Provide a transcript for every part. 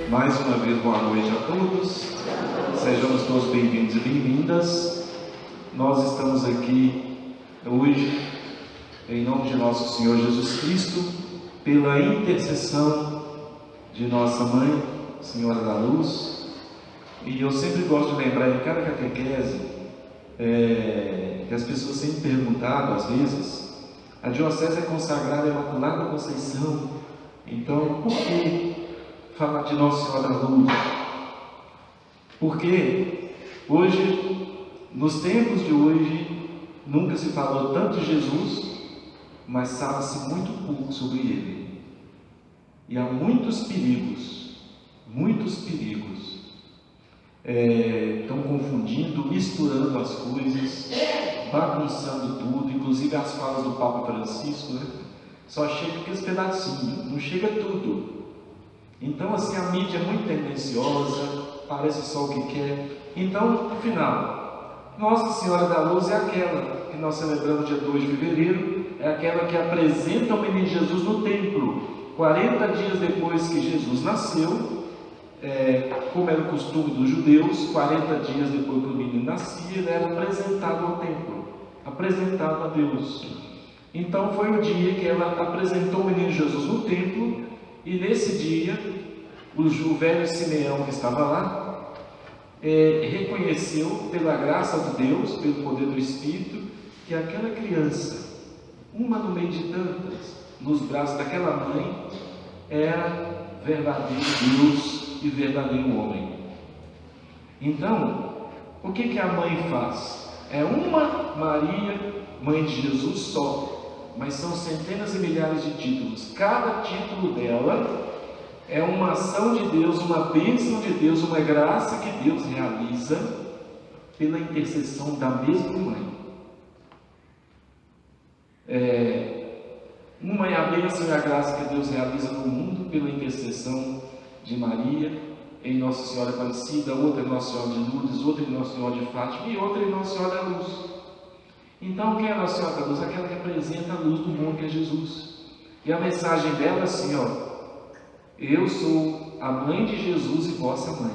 Mais uma vez, boa noite a todos. Sejamos todos bem-vindos e bem-vindas. Nós estamos aqui hoje, em nome de nosso Senhor Jesus Cristo, pela intercessão de nossa Mãe, Senhora da Luz. E eu sempre gosto de lembrar em cada catequese, que as pessoas sempre perguntaram, às vezes, a diocese é consagrada à Imaculada Conceição. Então, por que falar de Nossa Senhora da Luz? Porque hoje, nos tempos de hoje, nunca se falou tanto de Jesus, mas sabe-se muito pouco sobre Ele. E há muitos perigos, estão confundindo, misturando as coisas, bagunçando tudo, inclusive as falas do Papa Francisco, né? Só chega aqueles pedacinhos, não chega tudo. Então, assim, a mídia é muito tendenciosa, parece só o que quer. Então, no final, Nossa Senhora da Luz é aquela que nós celebramos dia 2 de fevereiro, é aquela que apresenta o menino Jesus no templo, 40 dias depois que Jesus nasceu, como era o costume dos judeus, 40 dias depois que o menino nascia, ele era apresentado ao templo, apresentado a Deus. Então, foi o dia que ela apresentou o menino Jesus no templo. E nesse dia, o velho Simeão que estava lá, reconheceu, pela graça de Deus, pelo poder do Espírito, que aquela criança, uma no meio de tantas, nos braços daquela mãe, era verdadeiro Deus e verdadeiro homem. Então, o que a mãe faz? É uma Maria, mãe de Jesus só, mas são centenas e milhares de títulos. Cada título dela é uma ação de Deus, uma bênção de Deus, uma graça que Deus realiza pela intercessão da mesma mãe. Uma é a bênção e a graça que Deus realiza no mundo pela intercessão de Maria em Nossa Senhora Aparecida, outra em Nossa Senhora de Lourdes, outra em Nossa Senhora de Fátima e outra em Nossa Senhora da Luz. Então, quem é a Nossa Senhora da Luz? Aquela que apresenta a luz do mundo, que é Jesus. E a mensagem dela é assim, eu sou a mãe de Jesus e vossa mãe.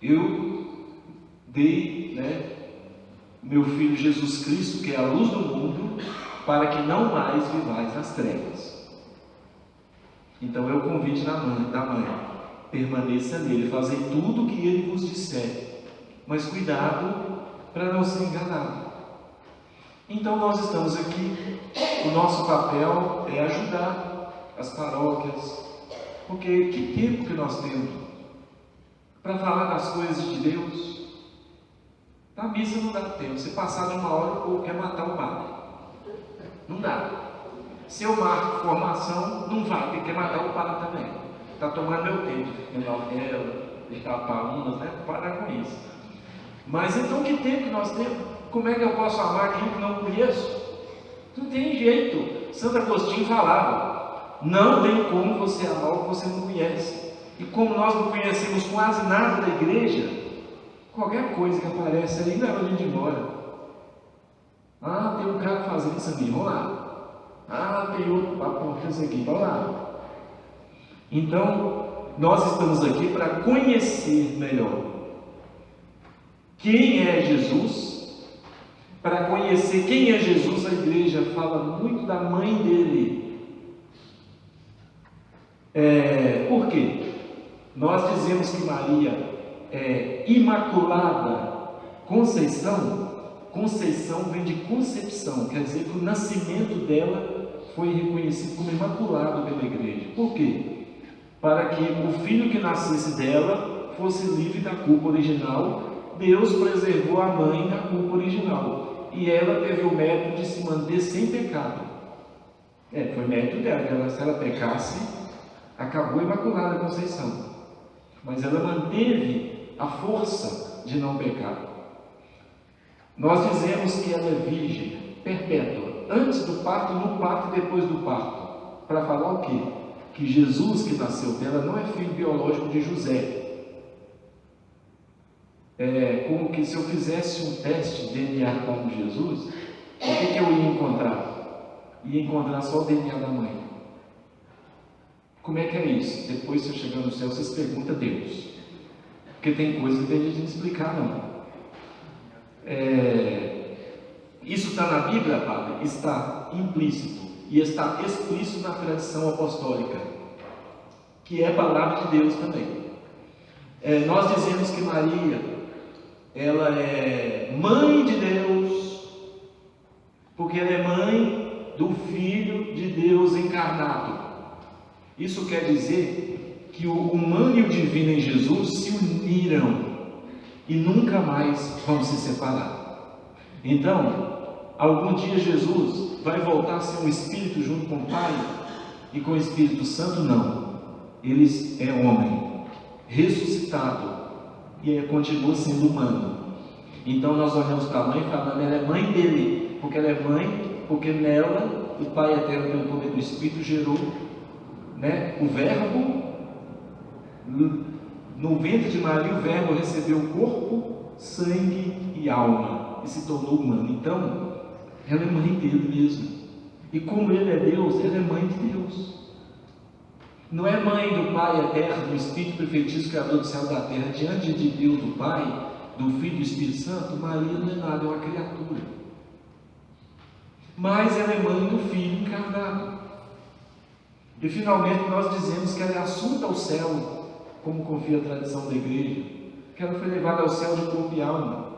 Eu dei, meu Filho Jesus Cristo, que é a luz do mundo, para que não mais vivais nas trevas. Então é o convite da mãe, permaneça nele, fazei tudo o que ele vos disser, mas cuidado para não ser enganado. Então nós estamos aqui, o nosso papel é ajudar as paróquias, porque que tempo que nós temos para falar das coisas de Deus? Na missa não dá tempo, se passar de uma hora o povo quer matar o padre, não dá. Se eu marco formação, não vai, porque quer matar o padre também, está tomando meu tempo, em novela, deixar palunas, parar com isso. Mas então que tempo que nós temos? Como é que eu posso amar quem que não conheço? Não tem jeito. Santo Agostinho falava, não tem como você amar o que você não conhece. E como nós não conhecemos quase nada da igreja, qualquer coisa que aparece ali leva a gente embora. Tem um cara fazendo isso aqui, vamos lá. Tem outro papo isso aqui, vamos lá. Então, nós estamos aqui para conhecer melhor quem é Jesus. Para conhecer quem é Jesus, a igreja fala muito da mãe dele. Por quê? Nós dizemos que Maria é Imaculada Conceição. Conceição vem de concepção, quer dizer que o nascimento dela foi reconhecido como imaculado pela igreja. Por quê? Para que o filho que nascesse dela fosse livre da culpa original. Deus preservou a mãe da culpa original, e ela teve o mérito de se manter sem pecado. Foi mérito dela, se ela pecasse, acabou a Imaculada Conceição, mas ela manteve a força de não pecar. Nós dizemos que ela é virgem perpétua, antes do parto, no parto e depois do parto, para falar o quê? Que Jesus que nasceu dela não é filho biológico de José. Como que se eu fizesse um teste de DNA com Jesus, o que eu ia encontrar? e encontrar só o DNA da mãe. Como é que é isso? Depois, você chegando no céu, você se pergunta a Deus. Porque tem coisa que tem gente de explicar, não. Isso está na Bíblia, Padre? Está implícito. E está explícito na tradição apostólica, que é palavra de Deus também. Nós dizemos que Maria, ela é mãe de Deus, porque ela é mãe do Filho de Deus encarnado. Isso quer dizer que o humano e o divino em Jesus se uniram e nunca mais vão se separar. Então, algum dia Jesus vai voltar a ser um Espírito junto com o Pai e com o Espírito Santo? Não. Ele é homem, ressuscitado, e continua sendo humano. Então nós olhamos para a mãe falando, ela é mãe dele, porque ela é mãe, porque nela o Pai eterno, pelo poder do Espírito, gerou, o Verbo. No ventre de Maria, o Verbo recebeu corpo, sangue e alma e se tornou humano. Então, ela é mãe dele mesmo. E como ele é Deus, ela é mãe de Deus. Não é mãe do Pai eterno, do Espírito perfetíssimo, Criador do céu e da terra. Diante de Deus, do Pai, do Filho e do Espírito Santo, Maria não é nada, é uma criatura. Mas ela é mãe do Filho encarnado. E finalmente nós dizemos que ela é assunta ao céu, como confia a tradição da igreja, que ela foi levada ao céu de corpo e alma.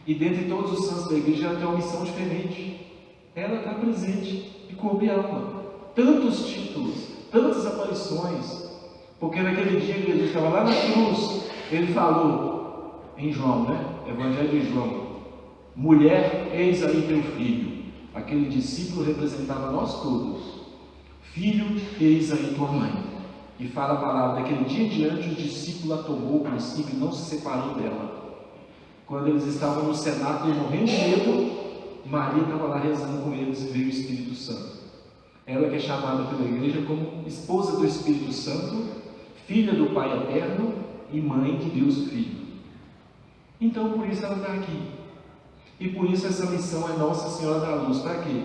E dentre todos os santos da igreja, ela tem uma missão diferente. Ela está presente de corpo e alma. Tantos títulos, tantas aparições, porque naquele dia que Jesus estava lá na cruz, ele falou em João, Evangelho de João: mulher, eis aí teu filho. Aquele discípulo representava nós todos. Filho, eis aí tua mãe. E fala a palavra, daquele dia em diante o discípulo a tomou consigo e não se separou dela. Quando eles estavam no cenáculo morrendo de medo, Maria estava lá rezando com eles e veio o Espírito Santo. Ela que é chamada pela igreja como esposa do Espírito Santo, filha do Pai eterno e mãe de Deus Filho. Então por isso ela está aqui. E por isso essa missão é Nossa Senhora da Luz. Para quê?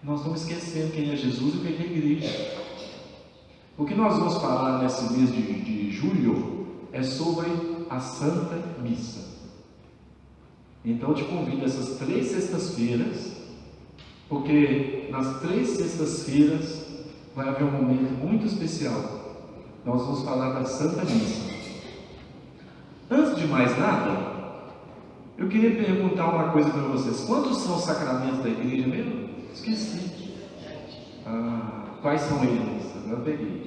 Nós vamos esquecendo quem é Jesus e quem é a igreja. O que nós vamos falar nesse mês de julho é sobre a Santa Missa. Então eu te convido essas 3 sextas-feiras, porque nas 3 sextas-feiras vai haver um momento muito especial. Nós vamos falar da Santa Missa. Antes de mais nada, eu queria perguntar uma coisa para vocês. Quantos são os sacramentos da igreja mesmo? Esqueci. Quais são eles? Agora eu peguei.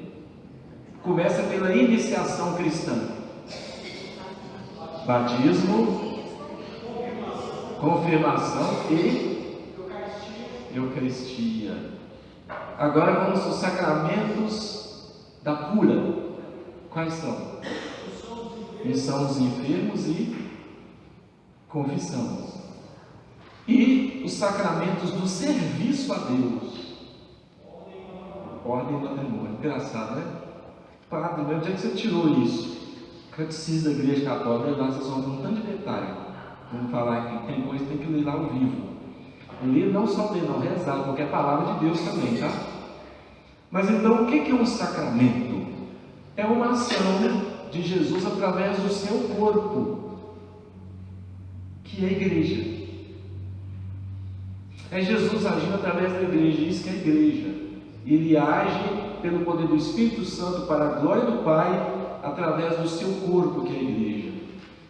Começa pela iniciação cristã: batismo, confirmação e Eucaristia. Agora vamos aos sacramentos da cura. Quais são? Missão dos enfermos e confissão. E os sacramentos do serviço a Deus. Ordem do matrimônio. Engraçado, né? Padre, mas onde é que você tirou isso? Catecismo da Igreja Católica, lá vocês vão ver um tanto de detalhe. Vamos falar aqui, tem coisa que tem que ler lá ao vivo. Ler, não só ler, não, rezar, porque é a palavra de Deus também, tá? Mas então, o que é um sacramento? É uma ação de Jesus através do seu corpo, que é a igreja. É Jesus agindo através da igreja, isso que é a igreja. Ele age pelo poder do Espírito Santo para a glória do Pai, através do seu corpo, que é a igreja.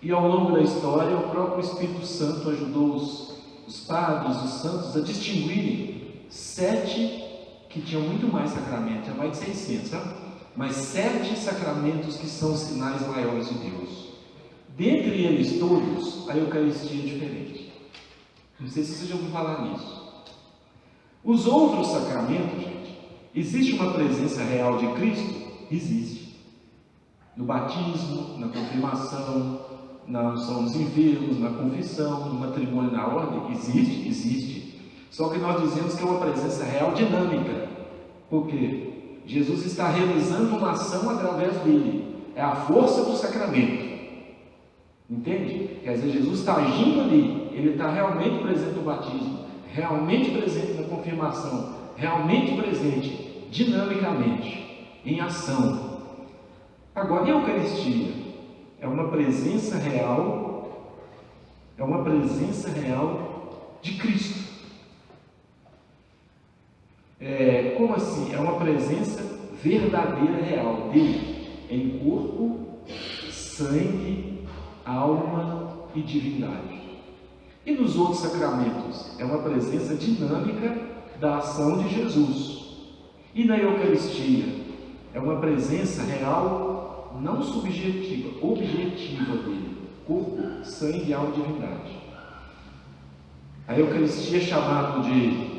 E ao longo da história, o próprio Espírito Santo ajudou os padres, os santos, a distinguirem 7 que tinham muito mais sacramentos, tinha mais de 600, sabe? Mas 7 sacramentos que são os sinais maiores de Deus. Dentre eles todos, a Eucaristia é diferente. Não sei se você já ouviu falar nisso. Os outros sacramentos, gente, existe uma presença real de Cristo? Existe. No batismo, na confirmação, na unção dos enfermos, na confissão, no matrimônio, na ordem, existe. Só que nós dizemos que é uma presença real dinâmica. Por quê? Jesus está realizando uma ação através dele. É a força do sacramento. Entende? Quer dizer, Jesus está agindo ali. Ele está realmente presente no batismo, realmente presente na confirmação, realmente presente, dinamicamente, em ação. Agora, e a Eucaristia? É uma presença real, de Cristo. Como assim? É uma presença verdadeira, real, dele, em corpo, sangue, alma e divindade. E nos outros sacramentos? É uma presença dinâmica da ação de Jesus. E na Eucaristia? É uma presença real, não subjetiva, objetiva dele, corpo, sangue, alma e divindade. A Eucaristia é chamado de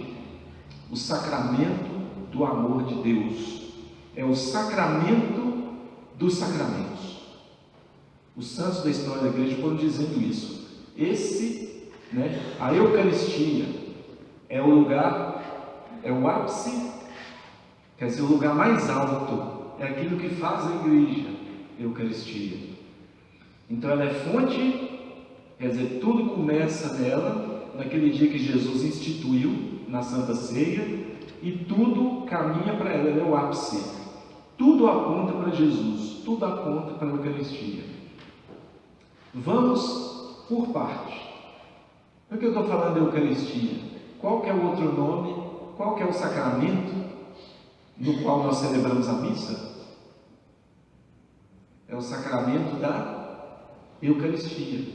o sacramento do amor de Deus. É o sacramento dos sacramentos. Os santos da história da igreja foram dizendo isso. A Eucaristia é o lugar, é o ápice, quer dizer, o lugar mais alto, é aquilo que faz a igreja, a Eucaristia. Então ela é fonte, quer dizer, tudo começa nela, naquele dia que Jesus instituiu, na Santa Ceia, e tudo caminha para ela, ela é o ápice. Tudo aponta para Jesus, tudo aponta para a Eucaristia. Vamos por parte. Por que eu estou falando da Eucaristia? Qual que é o outro nome? Qual que é o sacramento no qual nós celebramos a missa? É o sacramento da Eucaristia.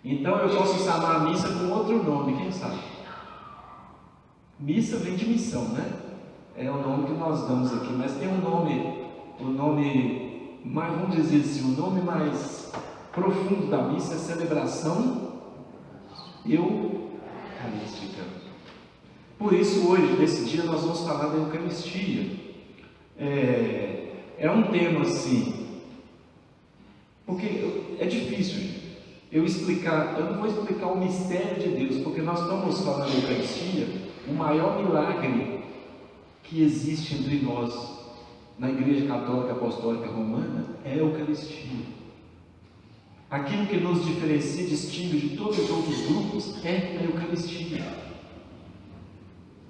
Então eu posso chamar a missa com outro nome, quem sabe? Missa vem de missão, né? É o nome que nós damos aqui, mas tem um nome mais, vamos dizer assim, o nome mais profundo da missa é celebração eucarística. Por isso hoje, nesse dia, nós vamos falar da Eucaristia. É um tema assim, porque é difícil eu não vou explicar o mistério de Deus, porque nós estamos falando da Eucaristia, o maior milagre que existe entre nós, na Igreja Católica Apostólica Romana, é a Eucaristia. Aquilo que nos diferencia e distingue de todos os outros grupos é a Eucaristia.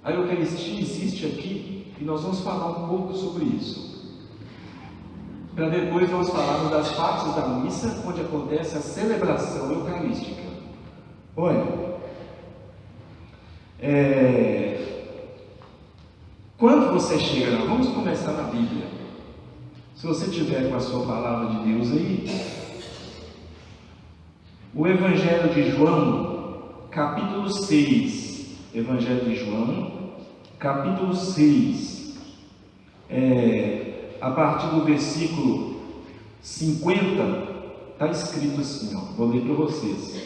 A Eucaristia existe aqui e nós vamos falar um pouco sobre isso. Para depois nós falarmos das partes da missa onde acontece a celebração eucarística. Olha, quando você chega lá, vamos começar na Bíblia. Se você tiver com a sua palavra de Deus aí, o Evangelho de João, capítulo 6. Evangelho de João, capítulo 6. A partir do versículo 50, está escrito assim, vou ler para vocês.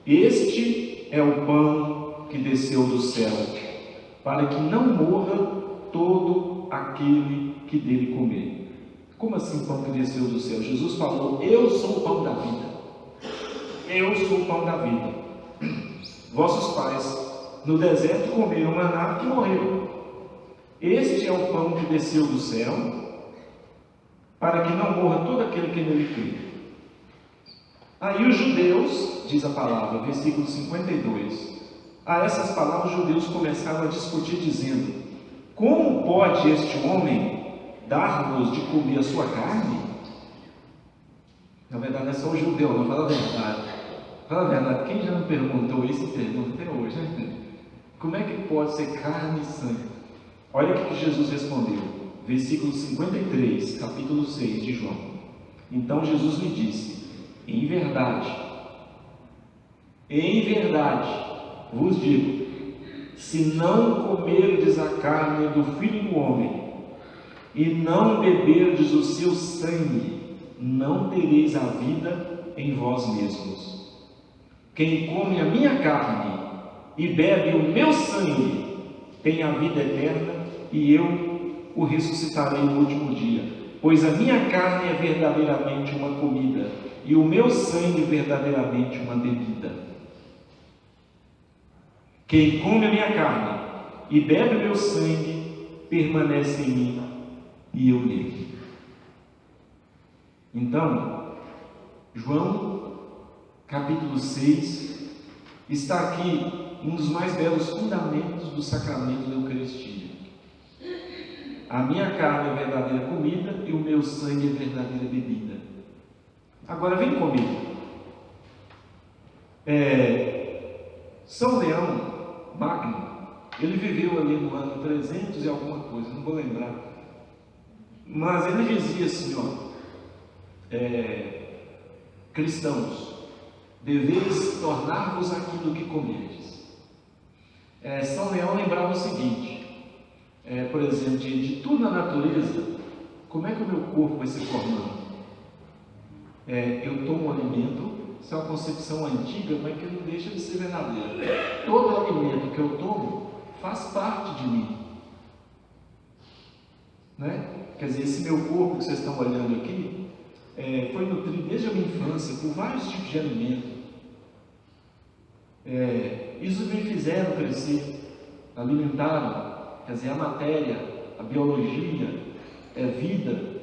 Este é o pão que desceu do céu, para que não morra todo aquele que dele comer. Como assim pão que desceu do céu? Jesus falou, eu sou o pão da vida. Eu sou o pão da vida. Vossos pais no deserto comeram maná e morreram. Este é o pão que desceu do céu, para que não morra todo aquele que nele crê. Aí os judeus, diz a palavra, versículo 52, a essas palavras os judeus começaram a discutir, dizendo, como pode este homem dar-nos de comer a sua carne? Na verdade é só o judeu, não fala a verdade. Fala a verdade, quem já me perguntou isso e pergunta até hoje, né? Como é que pode ser carne e sangue? Olha o que Jesus respondeu, versículo 53, capítulo 6 de João. Então Jesus lhe disse, em verdade, vos digo, se não comerdes a carne do Filho do Homem, e não beberdes o seu sangue, não tereis a vida em vós mesmos. Quem come a minha carne e bebe o meu sangue, tem a vida eterna, e eu o ressuscitarei no último dia. Pois a minha carne é verdadeiramente uma comida, e o meu sangue verdadeiramente uma bebida. Quem come a minha carne e bebe o meu sangue, permanece em mim, e eu nele. Então, João, capítulo 6, está aqui um dos mais belos fundamentos do sacramento da Eucaristia. A minha carne é verdadeira comida e o meu sangue é verdadeira bebida. Agora vem comigo. São Leão Magno, ele viveu ali no ano 300 e alguma coisa, não vou lembrar. Mas ele dizia assim, cristãos, deveis tornar-vos aquilo que comerdes. São Leão lembrava o seguinte, por exemplo, de tudo na natureza, como é que o meu corpo vai se formando? Eu tomo um alimento, isso é uma concepção antiga, mas que não deixa de ser verdadeira. Todo alimento que eu tomo faz parte de mim. Quer dizer, esse meu corpo que vocês estão olhando aqui, foi nutrido desde a minha infância por vários tipos de alimento. Isso me fizeram crescer, alimentaram, quer dizer, a matéria, a biologia, vida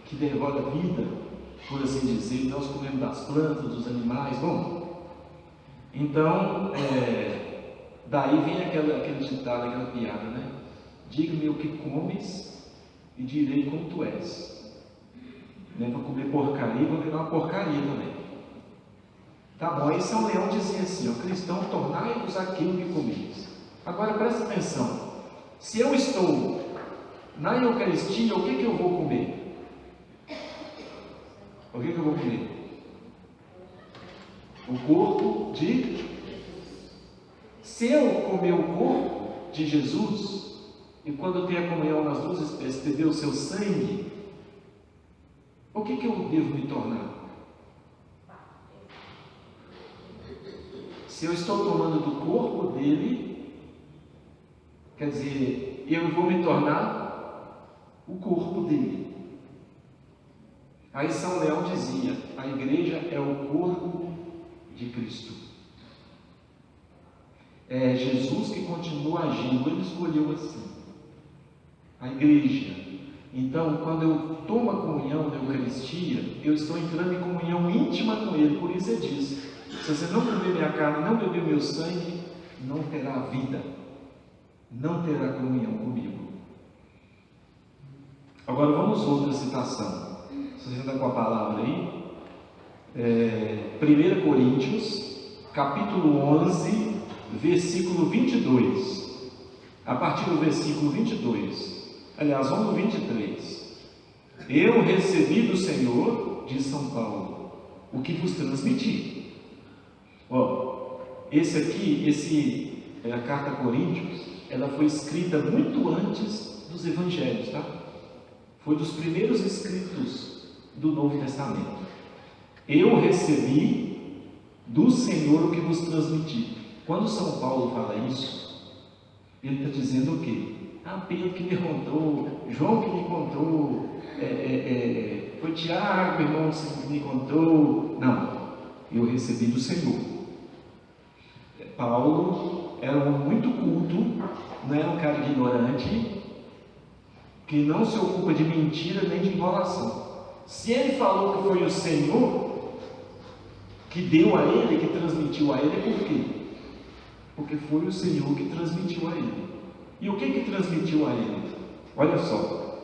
que devora vida, por assim dizer. Nós comemos das plantas, dos animais. Bom, então, daí vem aquele ditado, aquela piada, né? Diga-me o que comes e direi como tu és. Não é para comer porcaria, vou virar uma porcaria também. Tá bom, aí São Leão dizia assim, cristão, tornai-vos aquilo que comeis. Agora presta atenção, se eu estou na Eucaristia, o que eu vou comer? O que eu vou comer? O corpo de... Se eu comer o corpo de Jesus, e quando eu tenho a comunhão nas duas espécies, beber o seu sangue, o que eu devo me tornar? Se eu estou tomando do corpo dele, quer dizer, eu vou me tornar o corpo dele. Aí São Leão dizia, a igreja é o corpo de Cristo. É Jesus que continua agindo, ele escolheu assim. A igreja. Então, quando eu tomo a comunhão da Eucaristia, eu estou entrando em comunhão íntima com ele, por isso é disso. Se você não comer minha carne, não beber meu sangue, não terá vida, não terá comunhão comigo. Agora vamos a outra citação. Você já está com a palavra aí? 1 Coríntios, capítulo 11, versículo 22. A partir do versículo 22. Aliás, vamos no 23. Eu recebi do Senhor, diz São Paulo, o que vos transmiti. A carta a Coríntios, ela foi escrita muito antes dos evangelhos, tá? Foi dos primeiros escritos do Novo Testamento. Eu recebi do Senhor o que vos transmiti. Quando São Paulo fala isso, ele está dizendo o quê? Pedro que me contou, João que me contou, foi Tiago, irmão, que me contou. Não, eu recebi do Senhor. Paulo era um homem muito culto, não era um cara ignorante, que não se ocupa de mentira nem de enrolação. Se ele falou que foi o Senhor que deu a ele, que transmitiu a ele, por quê? Porque foi o Senhor que transmitiu a ele. E o que transmitiu a ele? Olha só,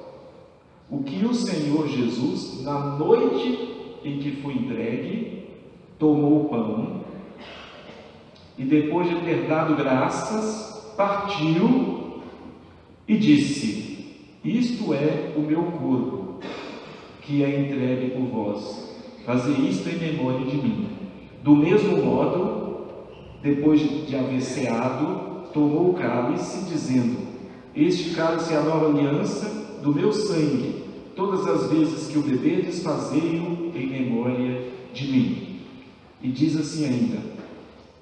o que o Senhor Jesus, na noite em que foi entregue, tomou o pão, e depois de ter dado graças, partiu e disse, isto é o meu corpo, que é entregue por vós, fazer isto em memória de mim. Do mesmo modo, depois de haver ceado, tomou o cálice, dizendo, este cálice é a nova aliança do meu sangue, todas as vezes que o bebedes, fazei-o em memória de mim. E diz assim ainda,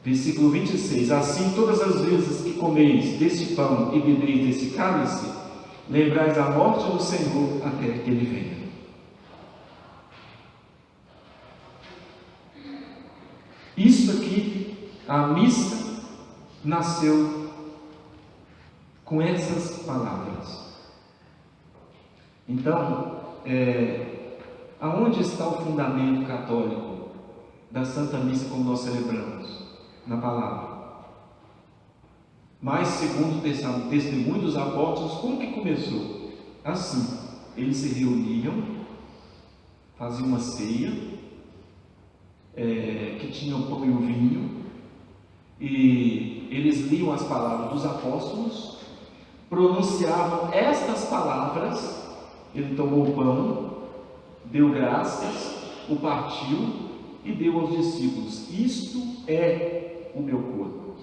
versículo 26, assim todas as vezes que comeis deste pão e bebeis deste cálice, lembrais a morte do Senhor até que ele venha. Isso aqui, a missa nasceu com essas palavras. Então, aonde está o fundamento católico da Santa Missa como nós celebramos? Na palavra. Mas, segundo o testemunho dos apóstolos, como que começou? Assim, eles se reuniam, faziam uma ceia, que tinha o pão e o vinho, e eles liam as palavras dos apóstolos, pronunciavam estas palavras. Ele tomou o pão, deu graças, o partiu e deu aos discípulos: isto é o meu corpo.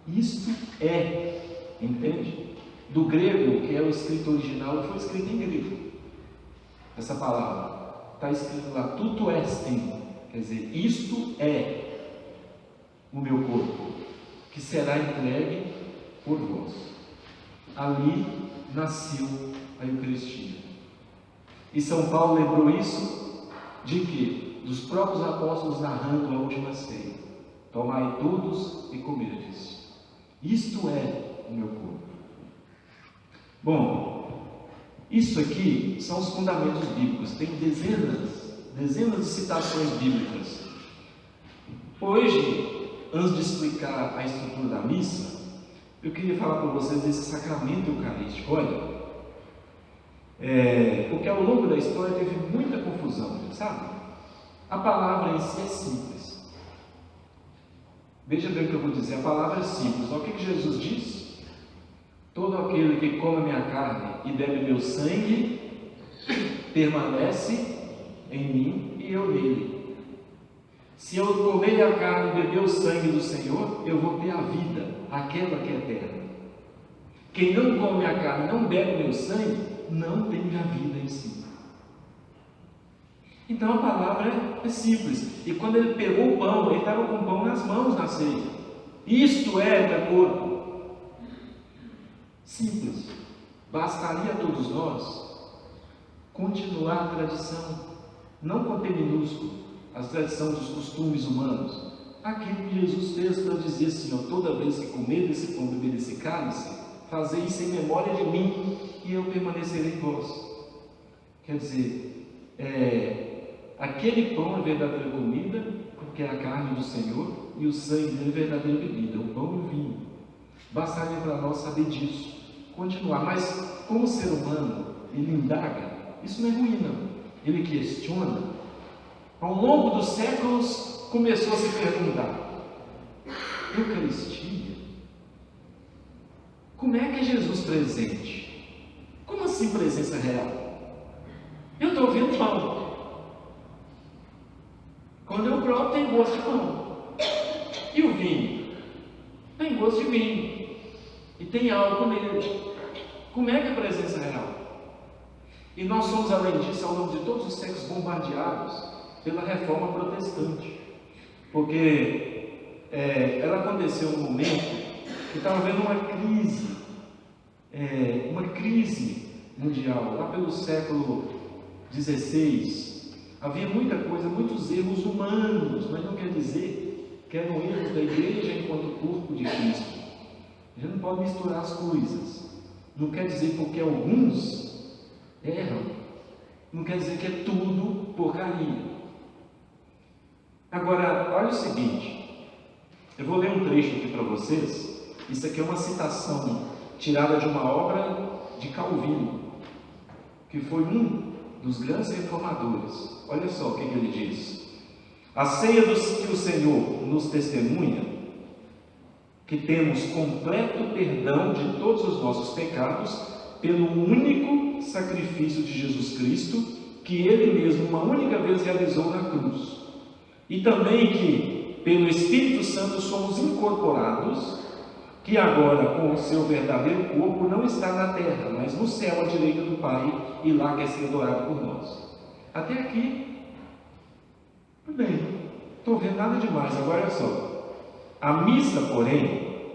Isto é, entende? Do grego, que é o escrito original, foi escrito em grego. Essa palavra está escrito lá, tudo estem, quer dizer, isto é o meu corpo, que será entregue por vós. Ali nasceu a Eucaristia. E São Paulo lembrou isso de quê? Dos próprios apóstolos narrando a última ceia: tomai todos e comerdes. Isto é o meu corpo. Bom, isso aqui são os fundamentos bíblicos. Tem dezenas de citações bíblicas. Hoje, antes de explicar a estrutura da missa, eu queria falar para vocês desse sacramento eucarístico. Olha, porque ao longo da história teve muita confusão, sabe? A palavra em si é simples. Veja bem o que eu vou dizer, a palavra é simples. Olha o que Jesus diz: todo aquele que come minha carne e bebe meu sangue permanece em mim e eu nele. Se eu comer a carne e beber o sangue do Senhor, eu vou ter a vida, aquela que é eterna. Quem não come a carne e não bebe meu sangue, não tem a vida em si. Então a palavra é simples. E quando ele pegou o pão, ele estava com o pão nas mãos na ceia. Isto é meu corpo. Simples. Bastaria a todos nós continuar a tradição, não com T minúsculo, a tradição dos costumes humanos. Aquilo que Jesus fez para dizer assim: ó, toda vez que comer desse pão e beber desse cálice, fazei isso em memória de mim, e eu permanecerei em vós. Quer dizer, aquele pão é verdadeira comida, porque é a carne do Senhor, e o sangue dele é verdadeira bebida, o pão e o vinho. Bastaria para nós saber disso, continuar. Mas como ser humano, ele indaga. Isso não é ruim, não. Ele questiona. Ao longo dos séculos começou a se perguntar: Eucaristia? Como é que é Jesus presente? Como assim presença real? Eu estou vendo pão. Quando eu provo, tem gosto de pão. E o vinho? Tem gosto de vinho. E tem álcool nele. Como é que é a presença real? E nós somos, além disso, ao longo de todos os séculos, bombardeados pela reforma protestante. Porque ela aconteceu num momento que estava havendo uma crise mundial, lá pelo século XVI. Havia muita coisa, muitos erros humanos, mas não quer dizer que eram erros da igreja enquanto corpo de Cristo. A gente não pode misturar as coisas. Não quer dizer porque alguns erram, não quer dizer que é tudo porcaria. Agora, olha o seguinte, eu vou ler um trecho aqui para vocês. Isso aqui é uma citação tirada de uma obra de Calvino, que foi um dos grandes reformadores. Olha só o que ele diz: a ceia que o Senhor nos testemunha, que temos completo perdão de todos os nossos pecados pelo único sacrifício de Jesus Cristo, que Ele mesmo uma única vez realizou na cruz, e também que pelo Espírito Santo somos incorporados, que agora com o seu verdadeiro corpo não está na terra, mas no céu à direita do Pai, e lá quer ser adorado por nós. Até aqui, tudo bem, estou vendo nada demais. Agora olha só, a missa, porém,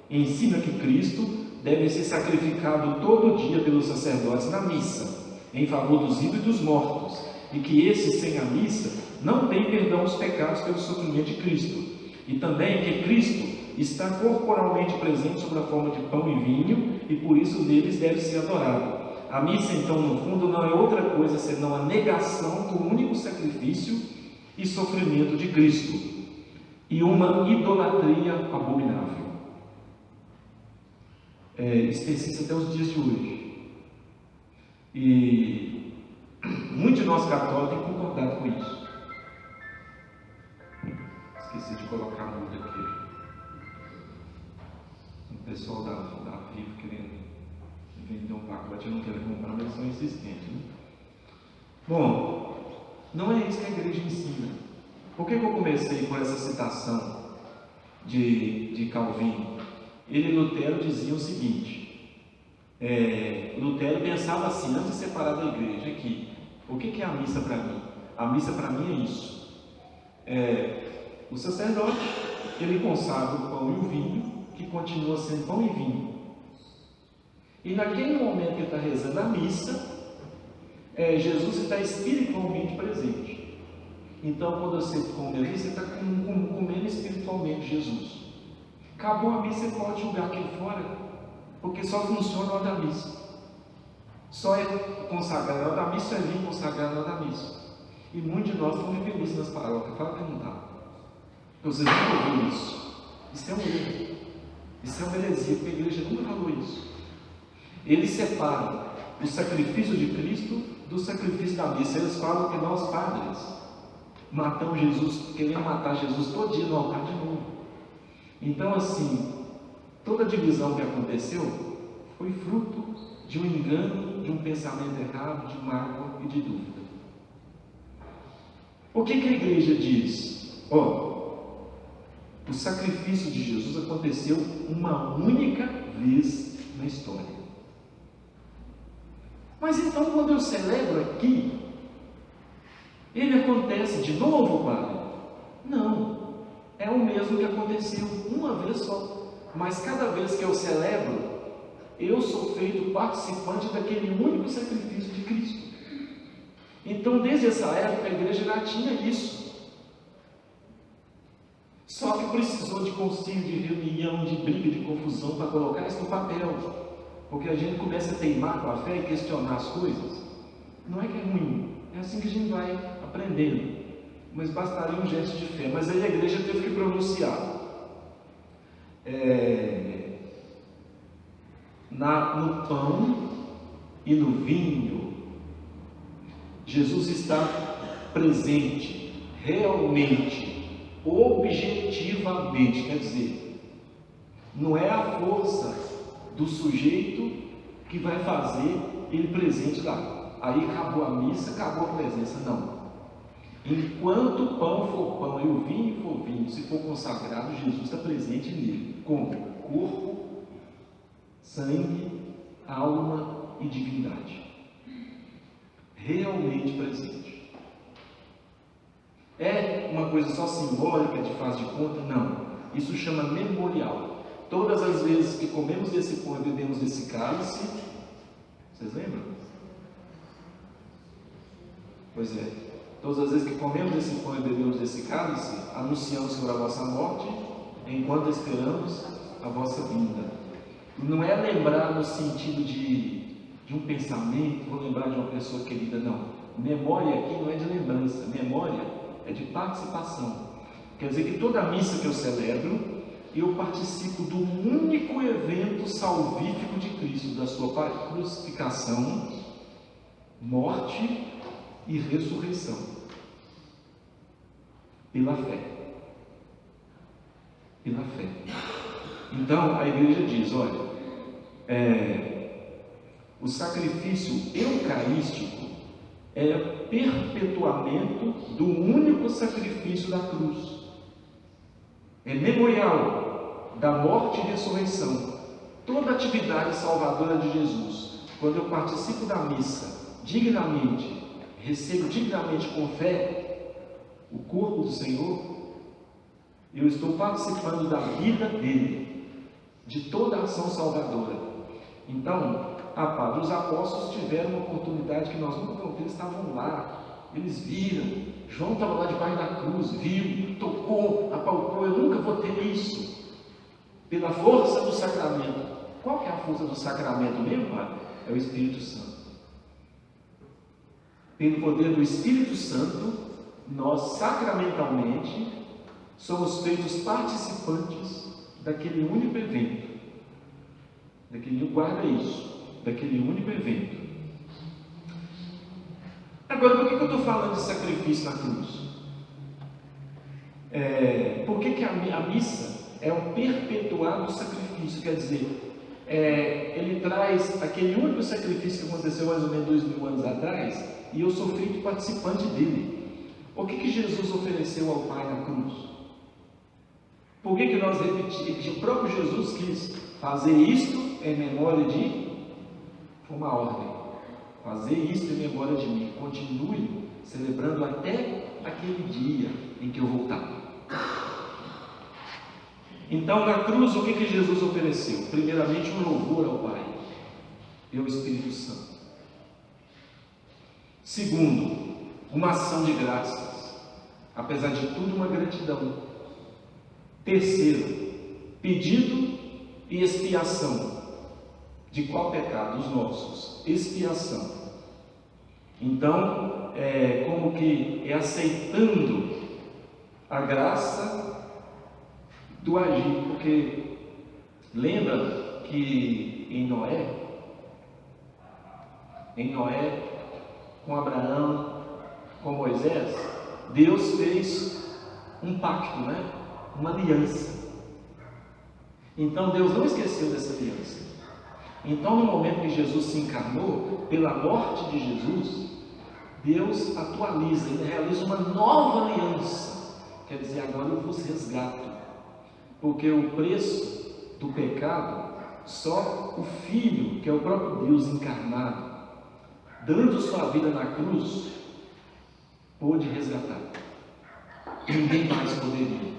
ensina que Cristo deve ser sacrificado todo dia pelos sacerdotes na missa, em favor dos vivos e dos mortos, e que esses sem a missa não têm perdão dos pecados pelo sofrimento de Cristo, e também que Cristo está corporalmente presente sob a forma de pão e vinho, e por isso neles deve ser adorado. A missa, então, no fundo, não é outra coisa senão a negação do único sacrifício e sofrimento de Cristo, e uma idolatria abominável. Isso persiste até os dias de hoje. E muitos de nós católicos têm concordado com isso. Esqueci de colocar a multa aqui. O pessoal da Vivo querendo vender um pacote, eu não quero comprar, mas eles são insistentes. Né? Bom, não é isso que a igreja ensina. Por que eu comecei com essa citação de Calvino? Ele, Lutero, dizia o seguinte: Lutero pensava assim, antes de separar da igreja, que o que é a missa para mim? A missa para mim é isso. O sacerdote, ele consagra o pão e o vinho, que continua sendo pão e vinho. E naquele momento que ele está rezando a missa, Jesus está espiritualmente presente. Então, quando você come ali, você está comendo espiritualmente Jesus. Acabou a missa, você pode julgar aqui fora, porque só funciona na hora da missa. Só é consagrado na hora da missa, é vir consagrado na hora da missa. E muitos de nós estão vivendo isso nas paróquias. Fala que não dá. Vocês nunca ouviram isso. Isso é um erro. Isso é uma heresia, porque a igreja nunca falou isso. Eles separam o sacrifício de Cristo do sacrifício da missa. Eles falam que nós, padres, matamos Jesus, queremos matar Jesus todo dia no altar de novo. Então, assim, toda a divisão que aconteceu foi fruto de um engano, de um pensamento errado, de mágoa e de dúvida. O que a igreja diz? O sacrifício de Jesus aconteceu uma única vez na história. Mas então, quando eu celebro aqui, ele acontece de novo, Padre? Não. É o mesmo que aconteceu uma vez só. Mas cada vez que eu celebro, eu sou feito participante daquele único sacrifício de Cristo. Então, desde essa época, a igreja já tinha isso. Só que precisou de concílio, de reunião, de briga, de confusão para colocar isso no papel. Porque a gente começa a teimar com a fé e questionar as coisas. Não é que é ruim, é assim que a gente vai aprendendo. Mas bastaria um gesto de fé. Mas aí a igreja teve que pronunciar. No pão e no vinho, Jesus está presente, realmente, objetivamente. Quer dizer, não é a força do sujeito que vai fazer ele presente lá. Aí acabou a missa, acabou a presença. Não. Enquanto o pão for pão e o vinho for vinho, se for consagrado, Jesus está presente nele, como corpo, sangue, alma e divindade. Realmente presente. É uma coisa só simbólica de faz de conta? Não. Isso chama memorial. Todas as vezes que comemos desse pão e bebemos desse cálice, vocês lembram? Pois é. Todas as vezes que comemos esse pão e bebemos desse cálice, anunciamos sobre a vossa morte, enquanto esperamos a vossa vinda. Não é lembrar no sentido de um pensamento, vou lembrar de uma pessoa querida, não. Memória aqui não é de lembrança, memória é de participação. Quer dizer que toda missa que eu celebro, eu participo do único evento salvífico de Cristo, da sua crucificação, morte e ressurreição, pela fé. Pela fé. Então a igreja diz: olha, o sacrifício eucarístico é perpetuamento do único sacrifício da cruz, é memorial da morte e ressurreição. Toda atividade salvadora de Jesus, quando eu participo da missa dignamente, recebo dignamente com fé o corpo do Senhor, eu estou participando da vida dele, de toda a ação salvadora. Então, Padre, os apóstolos tiveram uma oportunidade que nós nunca vamos ter. Eles estavam lá, eles viram, João estava lá debaixo da cruz, viu, tocou, apalpou. Eu nunca vou ter isso, pela força do sacramento. Qual que é a força do sacramento mesmo, Padre? É o Espírito Santo. Pelo poder do Espírito Santo, nós sacramentalmente somos feitos participantes daquele único evento. Guarda isso, daquele único evento. Agora, por que eu estou falando de sacrifício na cruz? Por que a missa é um perpetuado sacrifício? Quer dizer, ele traz aquele único sacrifício que aconteceu mais ou menos 2000 anos atrás, e eu sou feito participante dele. O que Jesus ofereceu ao Pai na cruz? Por que nós repetimos? O próprio Jesus quis fazer isto em memória de... Foi uma ordem. Fazer isto em memória de mim. Continue celebrando até aquele dia em que eu voltar. Então, na cruz, o que Jesus ofereceu? Primeiramente, um louvor ao Pai e ao Espírito Santo. Segundo, uma ação de graças, apesar de tudo, uma gratidão. Terceiro, pedido e expiação. De qual pecado? Os nossos. Expiação. Então, como que é aceitando a graça do agir, porque lembra que em Noé, com Abraão, com Moisés, Deus fez um pacto, uma aliança. Então Deus não esqueceu dessa aliança. Então, no momento que Jesus se encarnou, pela morte de Jesus, Deus atualiza, Ele realiza uma nova aliança. Quer dizer, agora eu vos resgato. Porque o preço do pecado, só o Filho, que é o próprio Deus encarnado, dando sua vida na cruz, pôde resgatar. Ninguém mais poderia.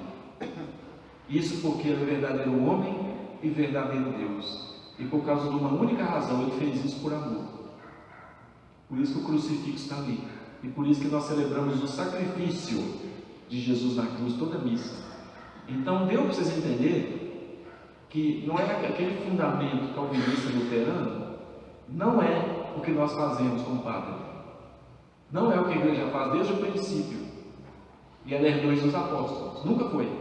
Isso porque ele é verdadeiro homem e verdadeiro Deus. E por causa de uma única razão, ele fez isso por amor. Por isso que o crucifixo está ali. E por isso que nós celebramos o sacrifício de Jesus na cruz, toda a missa. Então, deu para vocês entenderem que não é aquele fundamento calvinista luterano, não é o que nós fazemos com o padre. Não é o que a igreja faz desde o princípio. E ela herdou isso dos apóstolos. Nunca foi.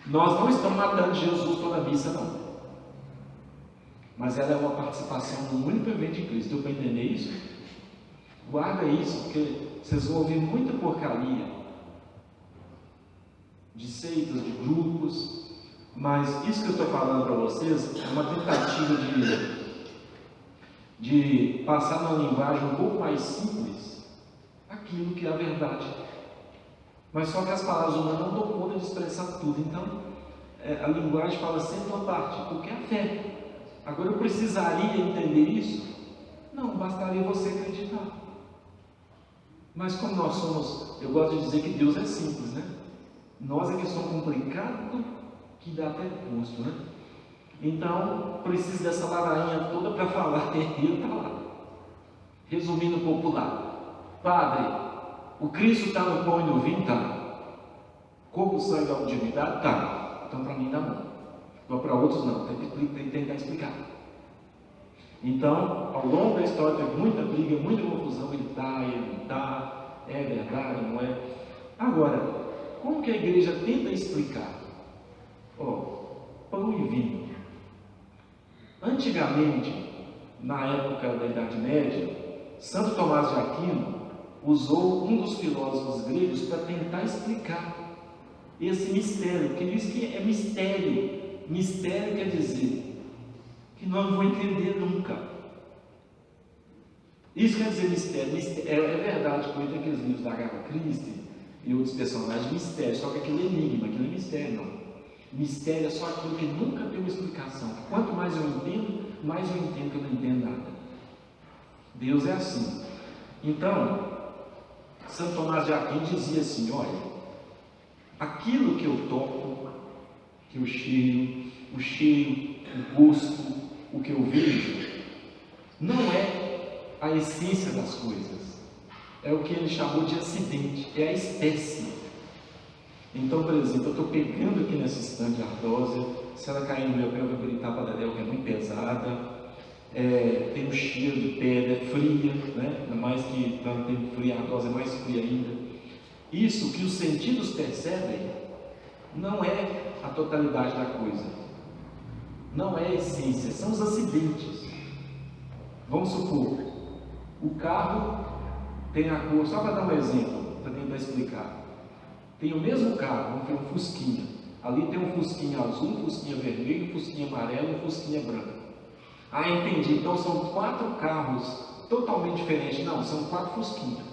Nós não estamos matando Jesus toda a missa, não. Mas ela é uma participação no único evento de Cristo. Deu para entender isso? Guarda isso, porque vocês vão ouvir muita porcaria de seitas, de grupos, mas isso que eu estou falando para vocês é uma tentativa de passar numa linguagem um pouco mais simples aquilo que é a verdade. Mas só que as palavras humanas não dão conta de expressar tudo. Então, a linguagem fala sempre uma parte, porque é a fé. Agora, eu precisaria entender isso? Não, bastaria você acreditar. Mas como nós somos, eu gosto de dizer que Deus é simples, Nós é que somos complicados, que dá até custo, Então, preciso dessa ladainha toda para falar, e ele está lá. Resumindo popular, Padre, o Cristo está no pão e no vinho? Está. Corpo, sangue da divindade? Está. Então, para mim, dá bom. Mas para outros, não. Tem que tentar explicar. Então, ao longo da história, teve muita briga, muita confusão. Ele está, ele não está. É verdade, não é? Agora, como que a igreja tenta explicar? Pão e vinho. Antigamente, na época da Idade Média, Santo Tomás de Aquino usou um dos filósofos gregos para tentar explicar esse mistério, que ele diz que é mistério. Mistério quer dizer que nós não vamos entender nunca. Isso quer dizer mistério. É verdade que tem aqueles livros da Agatha Christie e outros personagens, mistério, só que aquilo é enigma, aquilo não é mistério, não. Mistério é só aquilo que nunca tem uma explicação. Quanto mais eu entendo, mais eu entendo que eu não entendo nada. Deus é assim. Então, Santo Tomás de Aquino dizia assim: olha, aquilo que eu toco, que eu cheiro, o gosto, o que eu vejo, não é a essência das coisas, é o que ele chamou de acidente, é a espécie. Então, por exemplo, eu estou pegando aqui nessa estante de ardósia, se ela cair no meu pé, eu vou gritar para a Dedéu, que é muito pesada, tem um cheiro de pedra, é fria, ainda mais que está no tempo frio, a ardósia é mais fria ainda. Isso que os sentidos percebem não é a totalidade da coisa. não é a essência, são os acidentes. Vamos supor, o carro tem a cor, só para dar um exemplo, para tentar explicar. Tem o mesmo carro, vamos ter um Fusquinha. Ali tem um Fusquinha azul, um Fusquinha vermelho, um Fusquinha amarelo e um Fusquinha branco. Ah, entendi, então são 4 carros totalmente diferentes. Não, são 4 Fusquinhas,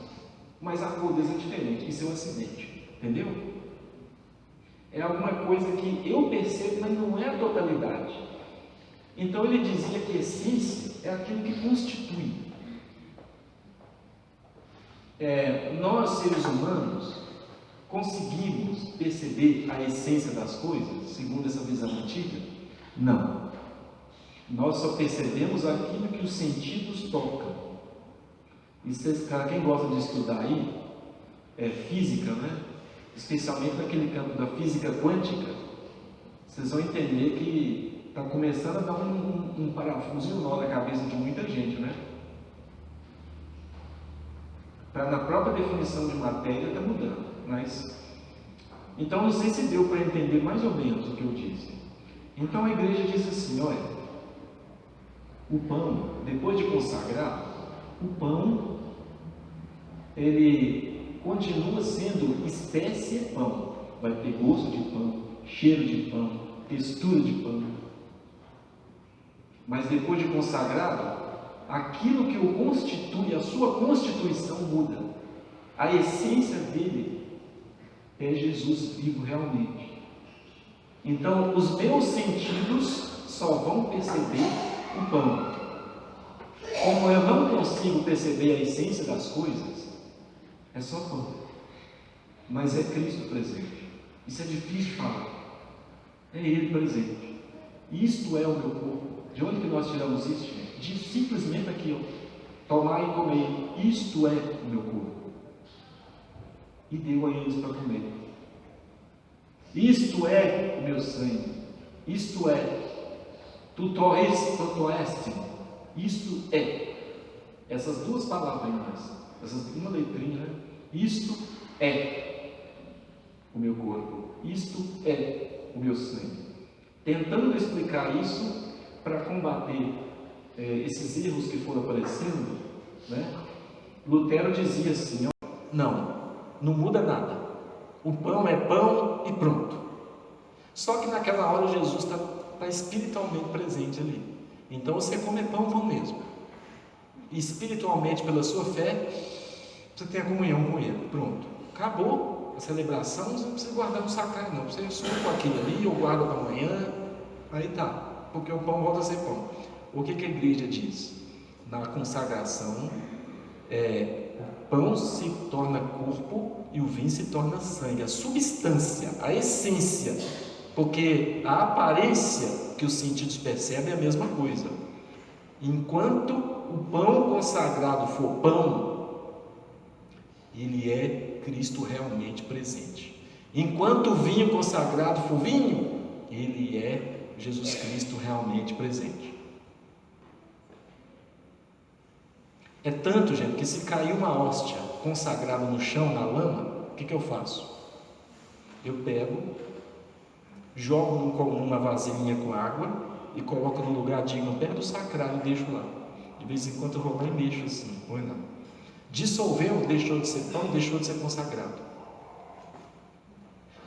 mas a cor deles é diferente, isso é um acidente, entendeu? É alguma coisa que eu percebo, mas não é a totalidade. Então ele dizia que a essência é aquilo que constitui. Nós, seres humanos, conseguimos perceber a essência das coisas, segundo essa visão antiga? Não. Nós só percebemos aquilo que os sentidos tocam. Isso, cara, quem gosta de estudar aí, física, né? Especialmente naquele campo da física quântica, vocês vão entender que está começando a dar um parafuso e um nó na cabeça de muita gente, né? Na própria definição de matéria está mudando, mas... Então, não sei se deu para entender mais ou menos o que eu disse. Então, a igreja diz assim, olha, o pão, depois de consagrado, o pão, ele continua sendo espécie pão. Vai ter gosto de pão, cheiro de pão, textura de pão. Mas depois de consagrado, aquilo que o constitui, a sua constituição muda. A essência dele é Jesus vivo realmente. Então, os meus sentidos só vão perceber o pão. Como eu não consigo perceber a essência das coisas, é só pão. Mas é Cristo presente. Isso é difícil de falar. É Ele presente. Isto é o meu corpo. De onde que nós tiramos isso, gente? De simplesmente aqui, ó. Tomar e comer. Isto é o meu corpo. E deu a eles para comer. Isto é o meu sangue. Isto é. Tuto est. Isto é. Essas duas palavrinhas, uma letrinha, né? Isto é o meu corpo. Isto é o meu sangue. Tentando explicar isso para combater esses erros que foram aparecendo, né? Lutero dizia assim, ó, não muda nada. O pão é pão e pronto. Só que naquela hora Jesus está espiritualmente presente ali. Então você come pão mesmo. E espiritualmente, pela sua fé, você tem a comunhão com Ele. Pronto. Acabou a celebração, você não precisa guardar no sacrário, não. Você só com aquilo ali, ou guarda para amanhã, aí tá. Porque o pão volta a ser pão. O que a igreja diz? Na consagração, o pão se torna corpo e o vinho se torna sangue. A substância, a essência. Porque a aparência que os sentidos percebem é a mesma coisa. Enquanto o pão consagrado for pão, ele é Cristo realmente presente. Enquanto o vinho consagrado for vinho, ele é Jesus Cristo realmente presente. É tanto, gente, que se cair uma hóstia consagrada no chão, na lama, o que eu faço? Eu pego, jogo numa vasilhinha com água e coloco no lugar digno perto do sacrário e deixo lá. De vez em quando eu vou lá e mexo assim, ou não. Dissolveu, deixou de ser pão, deixou de ser consagrado.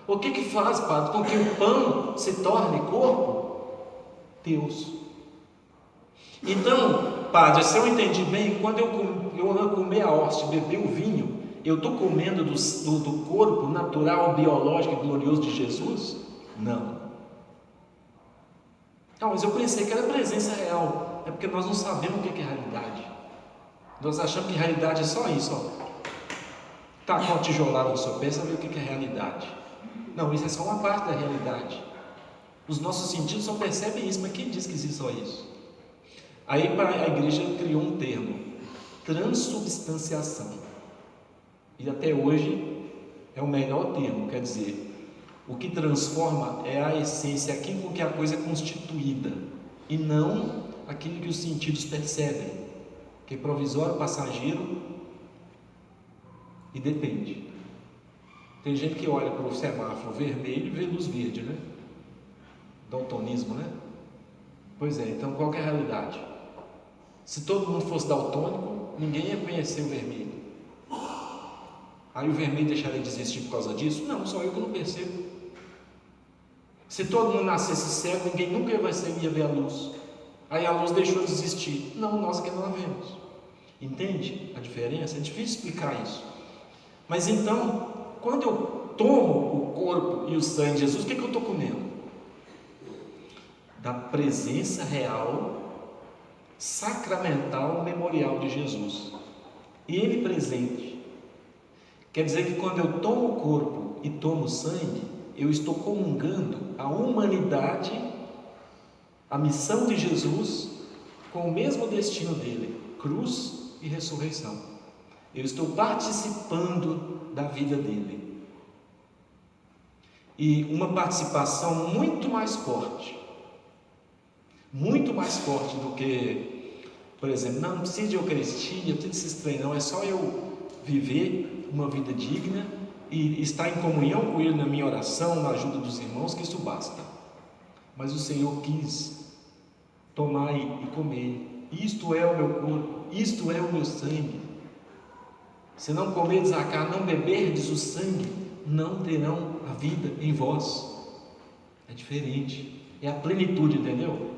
O que faz, Padre, com que o pão se torne corpo? Deus. Então, Padre, se eu entendi bem, quando eu comer a hóstia, beber o vinho, eu estou comendo do corpo natural, biológico e glorioso de Jesus? Não. Não, mas eu pensei que era presença real. É porque nós não sabemos o que é realidade. Nós achamos que realidade é só isso, ó. Tá com a tijolada no seu pé, saber o que é realidade. Não, isso é só uma parte da realidade. Os nossos sentidos só percebem isso, mas quem diz que existe só isso? Aí a igreja criou um termo, transubstanciação. E até hoje é o melhor termo, quer dizer, o que transforma é a essência, aquilo com que a coisa é constituída, e não aquilo que os sentidos percebem, que é provisório, passageiro e depende. Tem gente que olha para o semáforo vermelho e vê luz verde, né? Daltonismo, né? Pois é, então qual que é a realidade? Se todo mundo fosse daltônico, ninguém ia conhecer o vermelho. Aí o vermelho deixaria de existir por causa disso? Não, só eu que não percebo. Se todo mundo nascesse cego, ninguém nunca ia ver a luz. Aí a luz deixou de existir. Não, nós que não a vemos. Entende a diferença? É difícil explicar isso. Mas então, quando eu tomo o corpo e o sangue de Jesus, o que eu estou comendo? Da presença real, sacramental, memorial de Jesus. Ele presente. Quer dizer que quando eu tomo o corpo e tomo o sangue, eu estou comungando a humanidade, a missão de Jesus, com o mesmo destino dele, cruz e ressurreição. Eu estou participando da vida dele. E uma participação muito mais forte do que, por exemplo, não precisa de Eucaristia, não precisa desses trem, não, é só eu viver uma vida digna e estar em comunhão com Ele na minha oração, na ajuda dos irmãos, que isso basta. Mas o Senhor quis tomar e comer. Isto é o meu corpo, isto é o meu sangue. Se não comerdes a carne, não beberdes o sangue, não terão a vida em vós. É diferente, é a plenitude, entendeu?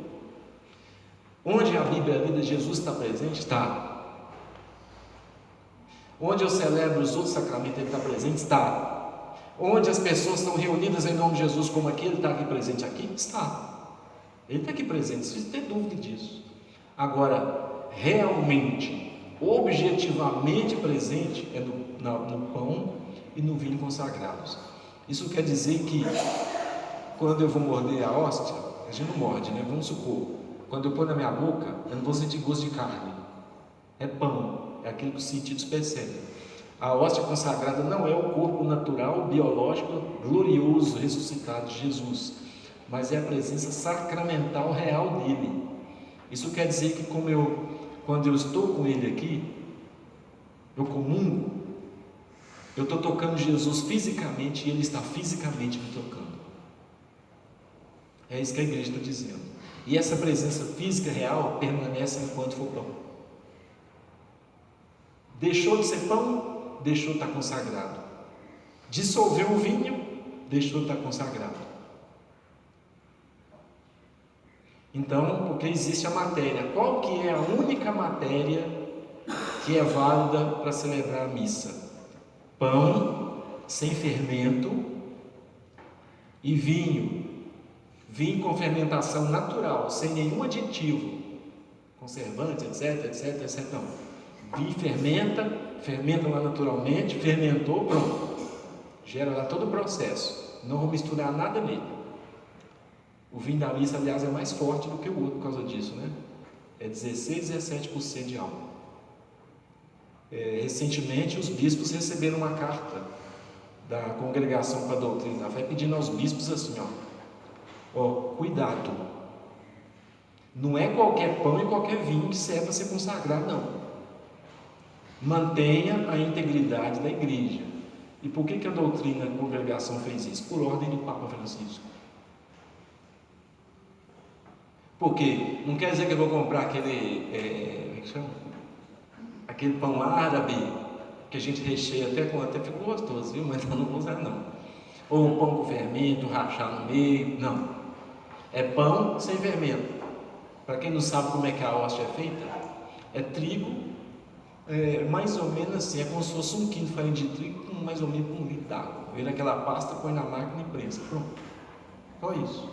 Onde a Bíblia, a vida de Jesus está presente, está. Onde eu celebro os outros sacramentos, Ele está presente, está. Onde as pessoas estão reunidas em nome de Jesus, como aqui, Ele está aqui presente aqui, está. Ele está aqui presente, não tem dúvida disso. Agora, realmente, objetivamente presente é no pão e no vinho consagrados. Isso quer dizer que quando eu vou morder a hóstia, a gente não morde, né? Vamos supor, quando eu pôr na minha boca, eu não vou sentir gosto de carne, é pão, é aquilo que os sentidos percebem. A hóstia consagrada não é o corpo natural, biológico, glorioso, ressuscitado de Jesus, mas é a presença sacramental real dele. Isso quer dizer que quando eu estou com ele aqui, eu comungo, eu estou tocando Jesus fisicamente e ele está fisicamente me tocando. É isso que a igreja está dizendo. E essa presença física real permanece enquanto for pão. Deixou de ser pão, deixou de estar consagrado. Dissolveu o vinho, deixou de estar consagrado. Então, porque existe a matéria. Qual que é a única matéria que é válida para celebrar a missa? Pão sem fermento e vinho. Vinho com fermentação natural, sem nenhum aditivo, conservante, etc. Não. Vinho fermenta lá naturalmente, fermentou, pronto. Gera lá todo o processo. Não vou misturar nada nele. O vinho da missa, aliás, é mais forte do que o outro por causa disso, né? É 16, 17% de álcool. Recentemente, os bispos receberam uma carta da Congregação para a Doutrina da Fé pedindo aos bispos assim, cuidado, não é qualquer pão e qualquer vinho que serve para ser consagrado, não. Mantenha a integridade da igreja. E por que a doutrina da congregação fez isso? Por ordem do Papa Francisco. Porque não quer dizer que eu vou comprar aquele pão árabe que a gente recheia até ficou gostoso, viu? Mas eu não vou usar, não. Ou um pão com fermento, rachar no meio, não. É pão sem fermento. Para quem não sabe como é que a hóstia é feita, é trigo, mais ou menos assim, é como se fosse 1 quilo de farinha de trigo com mais ou menos 1 litro d'água. Vira aquela pasta, põe na máquina e prensa, pronto. Só isso.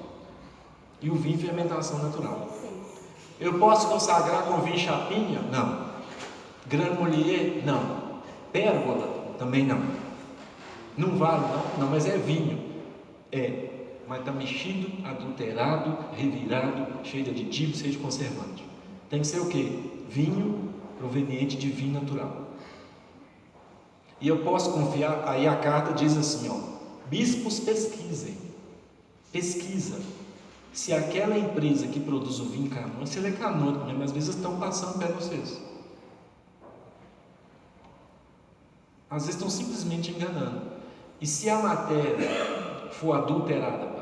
E o vinho, fermentação natural. Eu posso consagrar com vinho chapinha? Não. Grand Marnier? Não. Pérgola? Também não. Não vale, não, mas é vinho. Mas está mexido, adulterado, revirado, cheio de aditivo, cheio de conservante. Tem que ser o quê? Vinho proveniente de vinho natural. E eu posso confiar, aí a carta diz assim, bispos pesquisem, pesquisa, se aquela empresa que produz o vinho canônico, se ele é canônico mesmo, às vezes estão passando perto de vocês. Às vezes estão simplesmente enganando. E se a matéria for adulterada,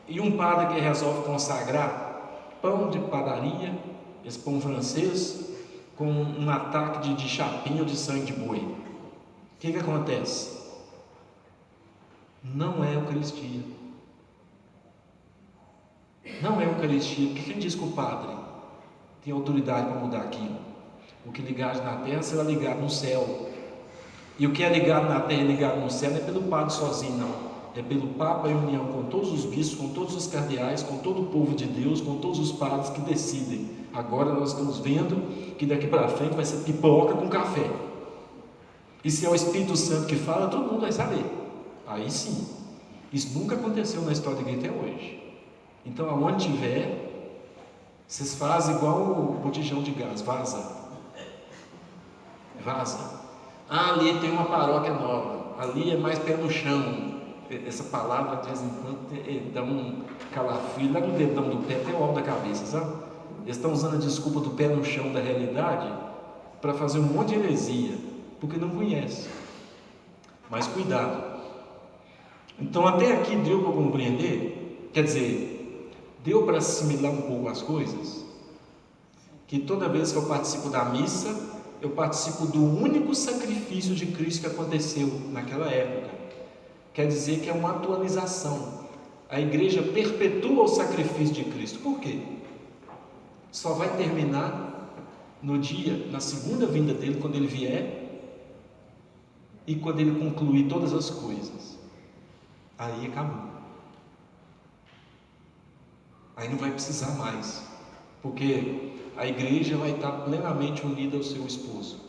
e um padre que resolve consagrar, pão de padaria, esse pão francês, com um ataque de chapinha ou de sangue de boi. O que acontece? Não é Eucaristia. Não é Eucaristia. Por que diz que o padre tem autoridade para mudar aquilo? O que ligares na terra será ligado no céu. E o que é ligado na terra e ligado no céu não é pelo padre sozinho, não. É pelo Papa em união com todos os bispos, com todos os cardeais, com todo o povo de Deus, com todos os padres que decidem. Agora nós estamos vendo que daqui para frente vai ser pipoca com café. E se é o Espírito Santo que fala, todo mundo vai saber. Aí sim. Isso nunca aconteceu na história da igreja até hoje. Então, aonde tiver, vocês fazem igual o botijão de gás, vaza. Ali tem uma paróquia nova, ali é mais pé no chão. Essa palavra, de vez em quando, dá um calafrio, lá no dedão do pé, até o alto da cabeça, sabe? Eles estão usando a desculpa do pé no chão da realidade para fazer um monte de heresia, porque não conhece. Mas cuidado. Então, até aqui deu para compreender, quer dizer, deu para assimilar um pouco as coisas, que toda vez que eu participo da missa, eu participo do único sacrifício de Cristo que aconteceu naquela época. Quer dizer que é uma atualização. A igreja perpetua o sacrifício de Cristo. Por quê? Só vai terminar no dia, na segunda vinda dele, quando ele vier e quando ele concluir todas as coisas. Aí acabou. Aí não vai precisar mais, porque a igreja vai estar plenamente unida ao seu esposo.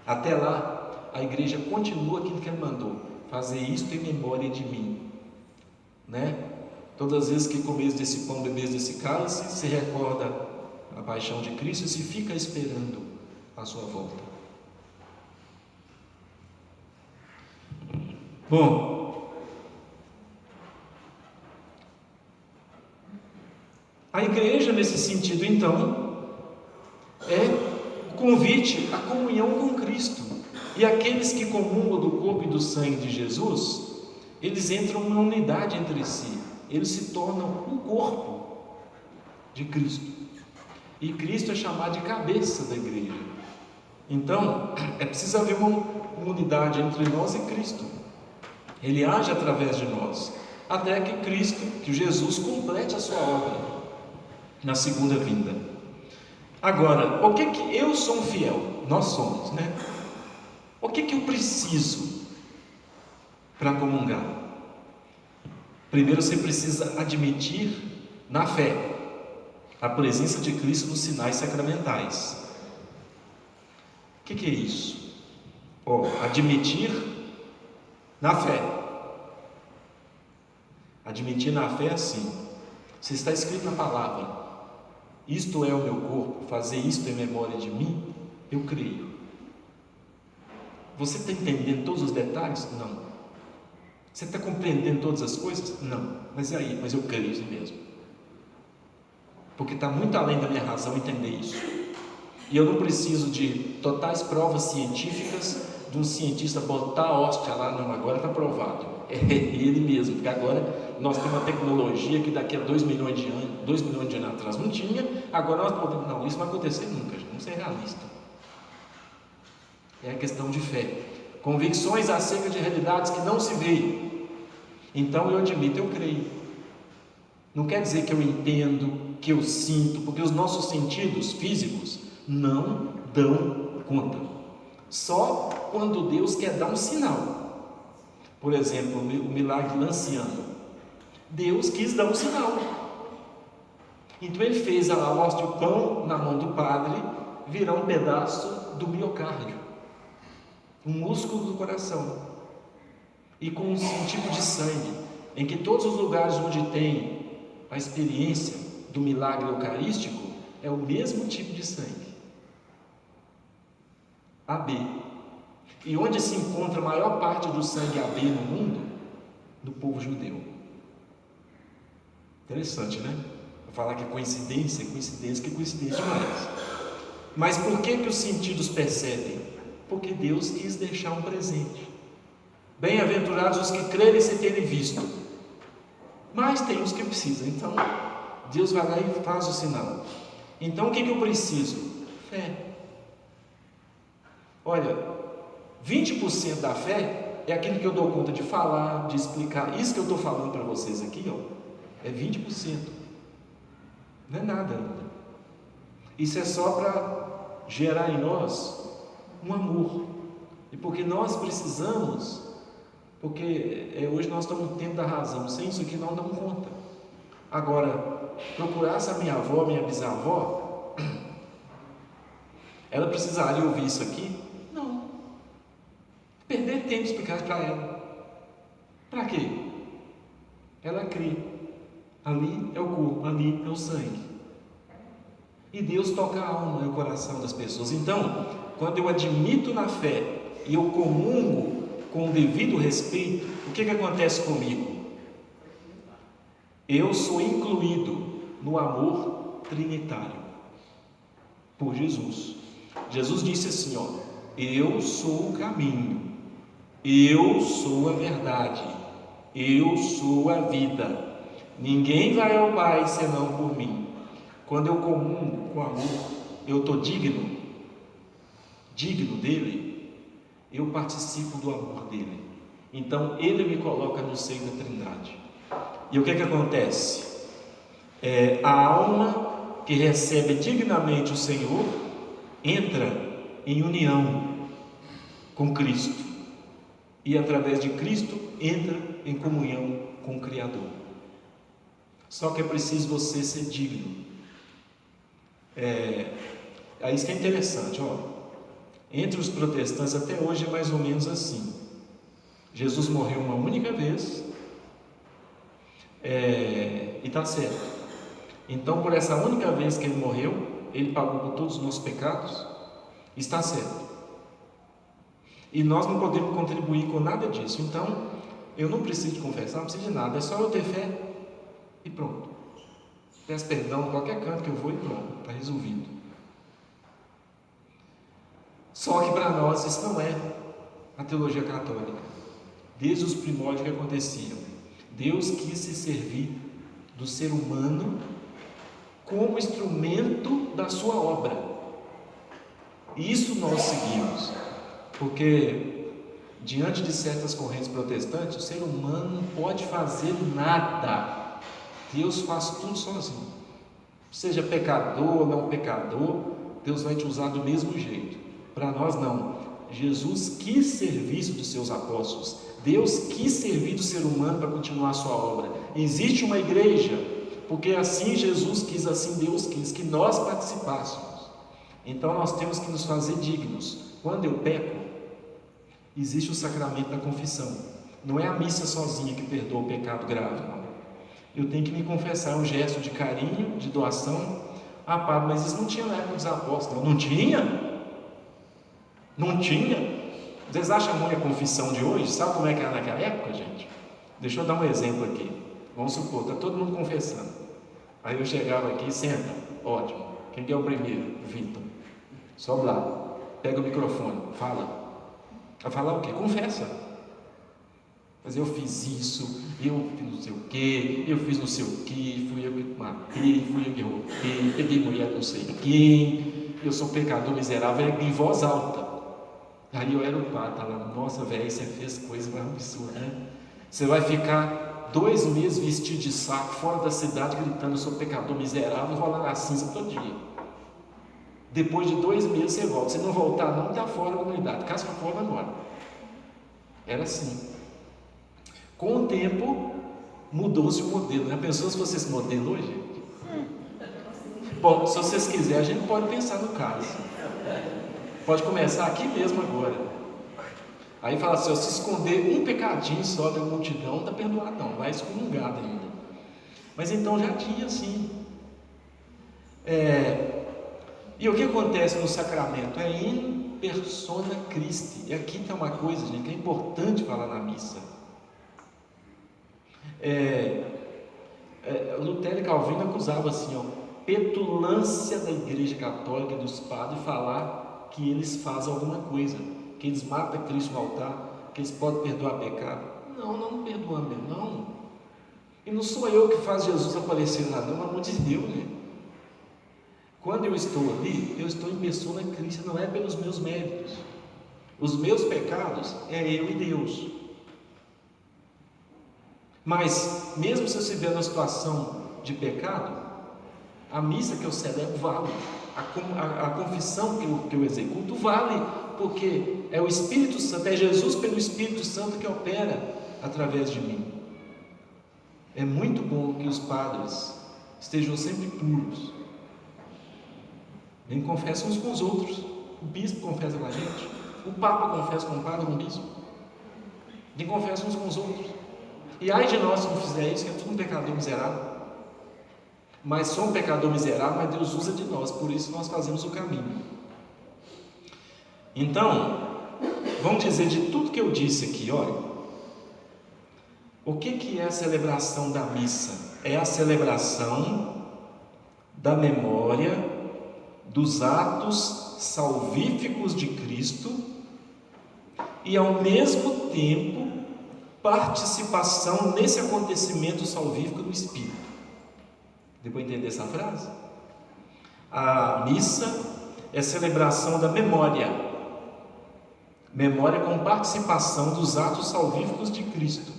Até lá, a igreja continua aquilo que ele mandou: fazer isto em memória de mim, né? Todas as vezes que comes desse pão, bebes desse cálice, se recorda a paixão de Cristo e se fica esperando a sua volta. Bom, a igreja, nesse sentido, então, é o convite à comunhão com Cristo. E aqueles que comungam do corpo e do sangue de Jesus, eles entram numa unidade entre si. Eles se tornam um corpo de Cristo. E Cristo é chamado de cabeça da igreja. Então, é preciso haver uma unidade entre nós e Cristo. Ele age através de nós, até que Cristo, que Jesus, complete a sua obra na segunda vinda. Agora, o que eu sou um fiel? Nós somos, né? O que eu preciso para comungar? Primeiro, você precisa admitir na fé a presença de Cristo nos sinais sacramentais. O que é isso? Admitir na fé. Admitir na fé é assim: se está escrito na palavra, isto é o meu corpo, fazer isto em memória de mim, eu creio. Você está entendendo todos os detalhes? Não. Você está compreendendo todas as coisas? Não. Mas e aí? Mas eu creio isso mesmo. Porque está muito além da minha razão entender isso. E eu não preciso de totais provas científicas de um cientista botar a hóstia lá, não, agora está provado. É ele mesmo, porque agora nós temos uma tecnologia que daqui a 2 milhões de anos atrás não tinha, agora nós podemos, não, isso não vai acontecer nunca, vamos ser realistas. É a questão de fé, convicções acerca de realidades que não se veem. Então eu admito, eu creio. Não quer dizer que eu entendo, que eu sinto, porque os nossos sentidos físicos não dão conta. Só quando Deus quer dar um sinal. Por exemplo, o milagre lanciano. Deus quis dar um sinal. Então ele fez a hóstia, o pão na mão do padre virar um pedaço do miocárdio, um músculo do coração, e com um tipo de sangue, em que todos os lugares onde tem a experiência do milagre eucarístico é o mesmo tipo de sangue, AB. E onde se encontra a maior parte do sangue AB no mundo? No povo judeu. Interessante, né? Vou falar que é coincidência demais. Mas por que os sentidos percebem? Porque Deus quis deixar um presente. Bem-aventurados os que crerem sem terem visto. Mas tem os que precisam. Então, Deus vai lá e faz o sinal. Então o que eu preciso? Fé. Olha, 20% da fé é aquilo que eu dou conta de falar, de explicar. Isso que eu estou falando para vocês aqui, ó, é 20%. Não é nada ainda. Isso é só para gerar em nós um amor. E porque nós precisamos, porque hoje nós estamos no tempo da razão, sem isso aqui não damos conta. Agora, procurasse a minha avó, minha bisavó, ela precisaria ouvir isso aqui? Não. Perder tempo explicar para ela. Para quê? Ela crê. Ali é o corpo, ali é o sangue. E Deus toca a alma e o coração das pessoas. Então, quando eu admito na fé e eu comungo com o devido respeito, o que acontece comigo? Eu sou incluído no amor trinitário por Jesus. Jesus disse assim, ó: eu sou o caminho, eu sou a verdade, eu sou a vida. Ninguém vai ao Pai senão por mim. Quando eu comungo com amor, eu estou digno dele, eu participo do amor dele. Então ele me coloca no seio da Trindade. E o que acontece? A alma que recebe dignamente o Senhor entra em união com Cristo, e através de Cristo entra em comunhão com o Criador. Só que é preciso você ser digno. Isso que é interessante, ó. Entre os protestantes até hoje é mais ou menos assim. Jesus morreu uma única vez, e está certo. Então, por essa única vez que ele morreu, ele pagou por todos os nossos pecados, está certo. E nós não podemos contribuir com nada disso. Então, eu não preciso de confessar, não preciso de nada, é só eu ter fé e pronto. Peço perdão em qualquer canto que eu vou e pronto, está resolvido. Só que para nós isso não é a teologia católica. Desde os primórdios que aconteciam, Deus quis se servir do ser humano como instrumento da sua obra. Isso nós seguimos, porque diante de certas correntes protestantes, o ser humano não pode fazer nada. Deus faz tudo sozinho. Seja pecador ou não pecador, Deus vai te usar do mesmo jeito. Para nós não. Jesus quis serviço dos seus apóstolos. Deus quis servir do ser humano para continuar a sua obra. Existe uma igreja, porque assim Jesus quis, assim Deus quis, que nós participássemos. Então nós temos que nos fazer dignos. Quando eu peco, existe o sacramento da confissão. Não é a missa sozinha que perdoa o pecado grave, não. Eu tenho que me confessar, um gesto de carinho, de doação. Ah, padre, mas isso não tinha na época dos apóstolos. Não tinha? Não tinha? Vocês acham ruim a confissão de hoje? Sabe como é que era naquela época, gente? Deixa eu dar um exemplo aqui. Vamos supor, está todo mundo confessando. Aí eu chegava aqui, senta, ótimo. Quem que é o primeiro? Vitor. Sobe lá, pega o microfone, fala. Vai falar o quê? Confessa. Mas eu fiz isso, eu fiz não sei o quê, eu fiz não sei o quê, fui eu que matei, fui eu que roubei, peguei mulher não sei quem, eu sou pecador miserável, em voz alta. Aí eu era o padre, tá lá, nossa velho, você fez coisa mais absurda, né? Você vai ficar 2 meses vestido de saco, fora da cidade, gritando, eu sou pecador miserável, rolando a cinza todo dia. Depois de 2 meses você volta, se não voltar não, está fora da comunidade, casca fora agora. Era assim. Com o tempo, mudou-se o modelo, né? Pensou se fosse esse modelo hoje? Bom, se vocês quiserem, a gente pode pensar no caso. Pode começar aqui mesmo agora. Aí fala assim, se esconder um pecadinho só da multidão, não está perdoado não, vai excomungado ainda. Mas então já tinha assim. E o que acontece no sacramento? É in persona Christi. E aqui tem uma coisa, gente, que é importante falar na missa. Lutero e Calvino acusavam assim, petulância da Igreja Católica e dos padres falar que eles fazem alguma coisa, que eles matam Cristo no altar, que eles podem perdoar pecado. Não perdoamos mesmo, não. E não sou eu que faço Jesus aparecer lá, não, pelo amor de Deus, né? Quando eu estou ali, eu estou em pessoa Cristo, não é pelos meus méritos. Os meus pecados é eu e Deus. Mas, mesmo se eu estiver numa situação de pecado, a missa que eu celebro vale, a confissão que eu executo vale, porque é o Espírito Santo, é Jesus pelo Espírito Santo que opera através de mim. É muito bom que os padres estejam sempre puros, nem confessam uns com os outros. O bispo confessa com a gente, o Papa confessa com o padre, com o bispo, nem confessam uns com os outros. E ai de nós se não fizer isso, que é tudo um pecador miserável. Mas sou um pecador miserável, mas Deus usa de nós, por isso nós fazemos o caminho. Então, vamos dizer de tudo que eu disse aqui, olha, o que é a celebração da missa? É a celebração da memória dos atos salvíficos de Cristo e ao mesmo tempo participação nesse acontecimento salvífico do Espírito. Deu para entender essa frase? A missa é celebração da memória com participação dos atos salvíficos de Cristo,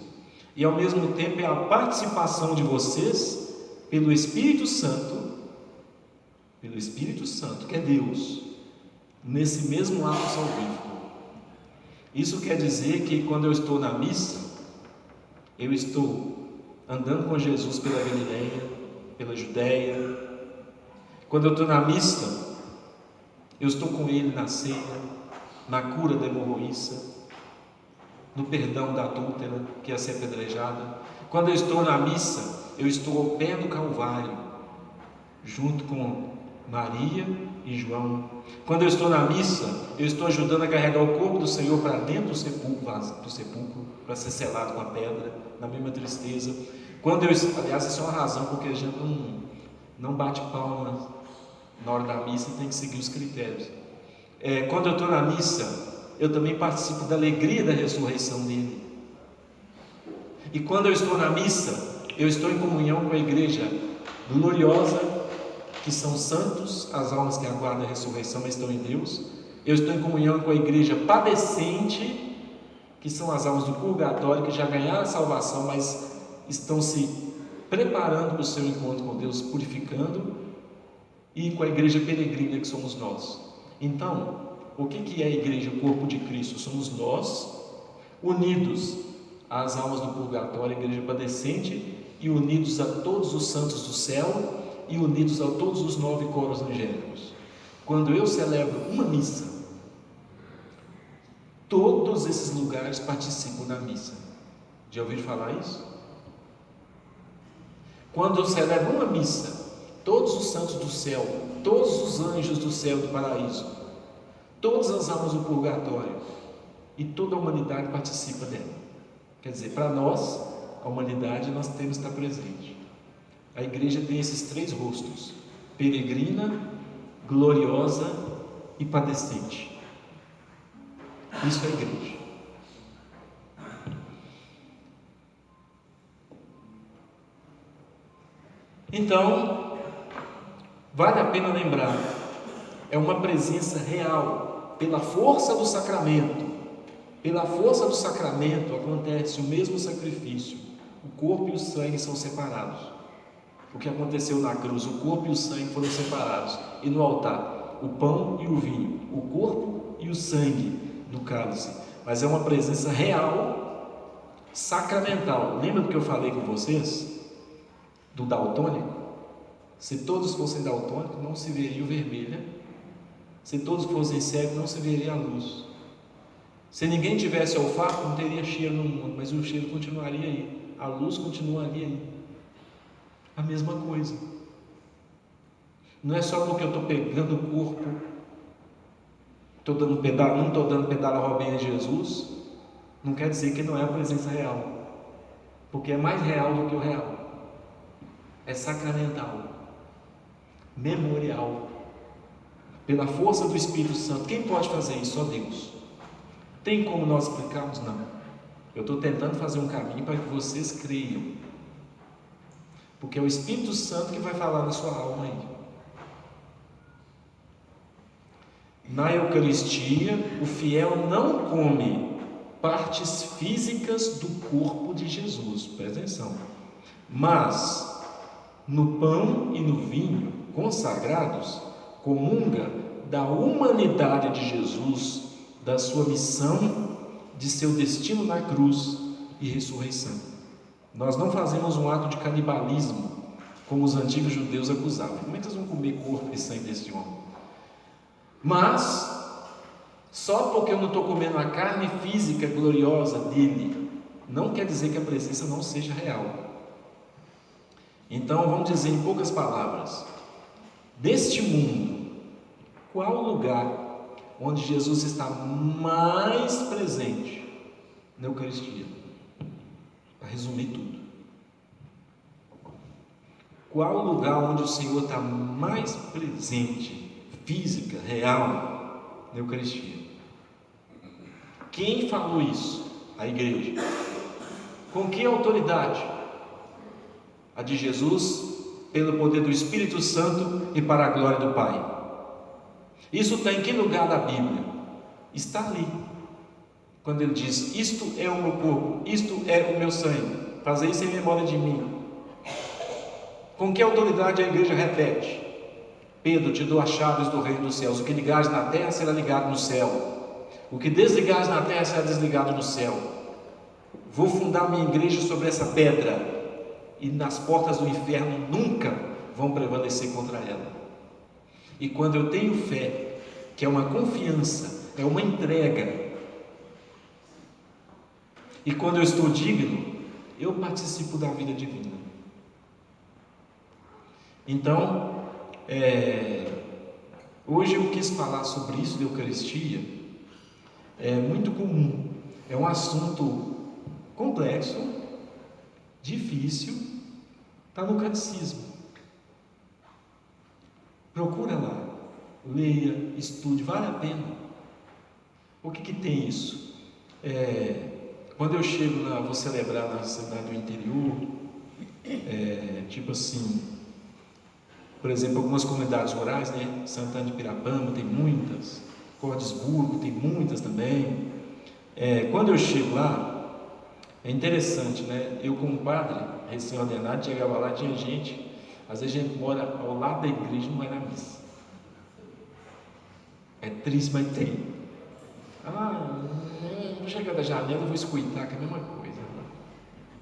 e ao mesmo tempo é a participação de vocês pelo Espírito Santo, que é Deus, nesse mesmo ato salvífico. Isso quer dizer que quando eu estou na missa, eu estou andando com Jesus pela Galileia, pela Judéia. Quando eu estou na missa, eu estou com Ele na ceia, na cura da hemorroíça, no perdão da adúltera que ia ser apedrejada. Quando eu estou na missa, eu estou ao pé do Calvário, junto com Maria e João. Quando eu estou na missa, eu estou ajudando a carregar o corpo do Senhor para dentro do sepulcro, para ser selado com a pedra, na mesma tristeza. Aliás, isso é uma razão porque a gente não bate palma na hora da missa e tem que seguir os critérios. Quando eu estou na missa, eu também participo da alegria da ressurreição dele. E quando eu estou na missa, eu estou em comunhão com a igreja gloriosa, que são santos, as almas que aguardam a ressurreição, mas estão em Deus. Eu estou em comunhão com a igreja padecente, que são as almas do purgatório, que já ganharam a salvação, mas estão se preparando para o seu encontro com Deus, purificando, e com a igreja peregrina, que somos nós. Então, o que é a igreja, o corpo de Cristo? Somos nós, unidos às almas do purgatório, a igreja padecente, e unidos a todos os santos do céu, e unidos a todos os 9 coros angélicos. Quando eu celebro uma missa, todos esses lugares participam da missa. Já ouviram falar isso? Quando eu celebro uma missa, todos os santos do céu, todos os anjos do céu do paraíso, todas as almas do purgatório e toda a humanidade participa dela. Quer dizer, para nós, a humanidade, nós temos que estar presente. A igreja tem esses 3 rostos: peregrina, gloriosa e padecente. Isso é a igreja. Então, vale a pena lembrar, é uma presença real, pela força do sacramento. Pela força do sacramento acontece o mesmo sacrifício. O corpo e o sangue são separados. O que aconteceu na cruz, o corpo e o sangue foram separados. E no altar, o pão e o vinho, o corpo e o sangue do cálice. Mas é uma presença real, sacramental. Lembra do que eu falei com vocês? Do daltônico? Se todos fossem daltônicos, não se veria o vermelho. Se todos fossem cegos, não se veria a luz. Se ninguém tivesse olfato, não teria cheiro no mundo, mas o cheiro continuaria aí, a luz continuaria aí. A mesma coisa. Não é só porque eu estou pegando o corpo, não estou dando pedala robinha de Jesus, não quer dizer que não é a presença real, porque é mais real do que o real. É sacramental, memorial, pela força do Espírito Santo. Quem pode fazer isso? Só Deus. Tem como nós explicarmos? Não. Eu estou tentando fazer um caminho para que vocês creiam. porque é o Espírito Santo que vai falar na sua alma aí. Na Eucaristia, o fiel não come partes físicas do corpo de Jesus, presta atenção, mas no pão e no vinho consagrados, comunga da humanidade de Jesus, da sua missão, de seu destino na cruz e ressurreição. Nós não fazemos um ato de canibalismo, como os antigos judeus acusavam. Como é que vocês vão comer corpo e sangue desse homem? Mas, só porque eu não estou comendo a carne física gloriosa dele, não quer dizer que a presença não seja real. Então, vamos dizer em poucas palavras, deste mundo, qual o lugar onde Jesus está mais presente na Eucaristia? Para resumir tudo, qual o lugar onde o Senhor está mais presente, física, real, na Eucaristia? Quem falou isso? A igreja. Com que autoridade? A de Jesus, pelo poder do Espírito Santo e para a glória do Pai. Isso está em que lugar da Bíblia? Está ali, quando ele diz: isto é o meu corpo, isto é o meu sangue, fazer isso em memória de mim. Com que autoridade a igreja repete? Pedro, te dou as chaves do reino dos céus, o que ligares na terra será ligado no céu, o que desligares na terra será desligado no céu. Vou fundar minha igreja sobre essa pedra, e nas portas do inferno nunca vão prevalecer contra ela. E quando eu tenho fé, que é uma confiança, é uma entrega, e quando eu estou digno, eu participo da vida divina. Então, hoje eu quis falar sobre isso da Eucaristia. É muito comum, é um assunto complexo, difícil, está no catecismo. Procura lá, leia, estude, vale a pena. O que tem isso? Quando eu chego vou celebrar na cidade do interior, tipo assim, por exemplo, algumas comunidades rurais, né? Santana de Pirapama tem muitas, Cordesburgo tem muitas também. Quando eu chego lá, é interessante, né? Eu como padre, recém-ordenado, chegava lá, tinha gente, às vezes a gente mora ao lado da igreja e não vai na missa. É triste, mas tem. Vou chegar da janela e vou escutar, que é a mesma coisa.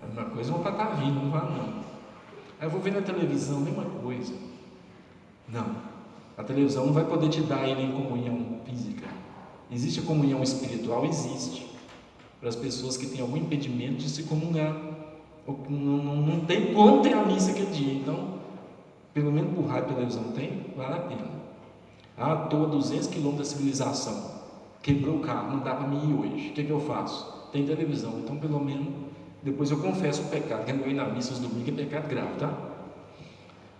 A mesma coisa, vou para estar vindo, não vai não. Aí eu vou ver na televisão, a mesma coisa. Não, a televisão não vai poder te dar ele em comunhão física. Existe a comunhão espiritual? Existe, para as pessoas que têm algum impedimento de se comungar, não tem como ter a missa aquele dia. Então, pelo menos por rádio e televisão tem, vale a pena. Estou a 200 km da civilização, quebrou o carro, não dá para mim ir hoje, o que eu faço? Tem televisão, então pelo menos depois eu confesso o pecado, que eu não ir na missa os domingos é pecado grave, tá?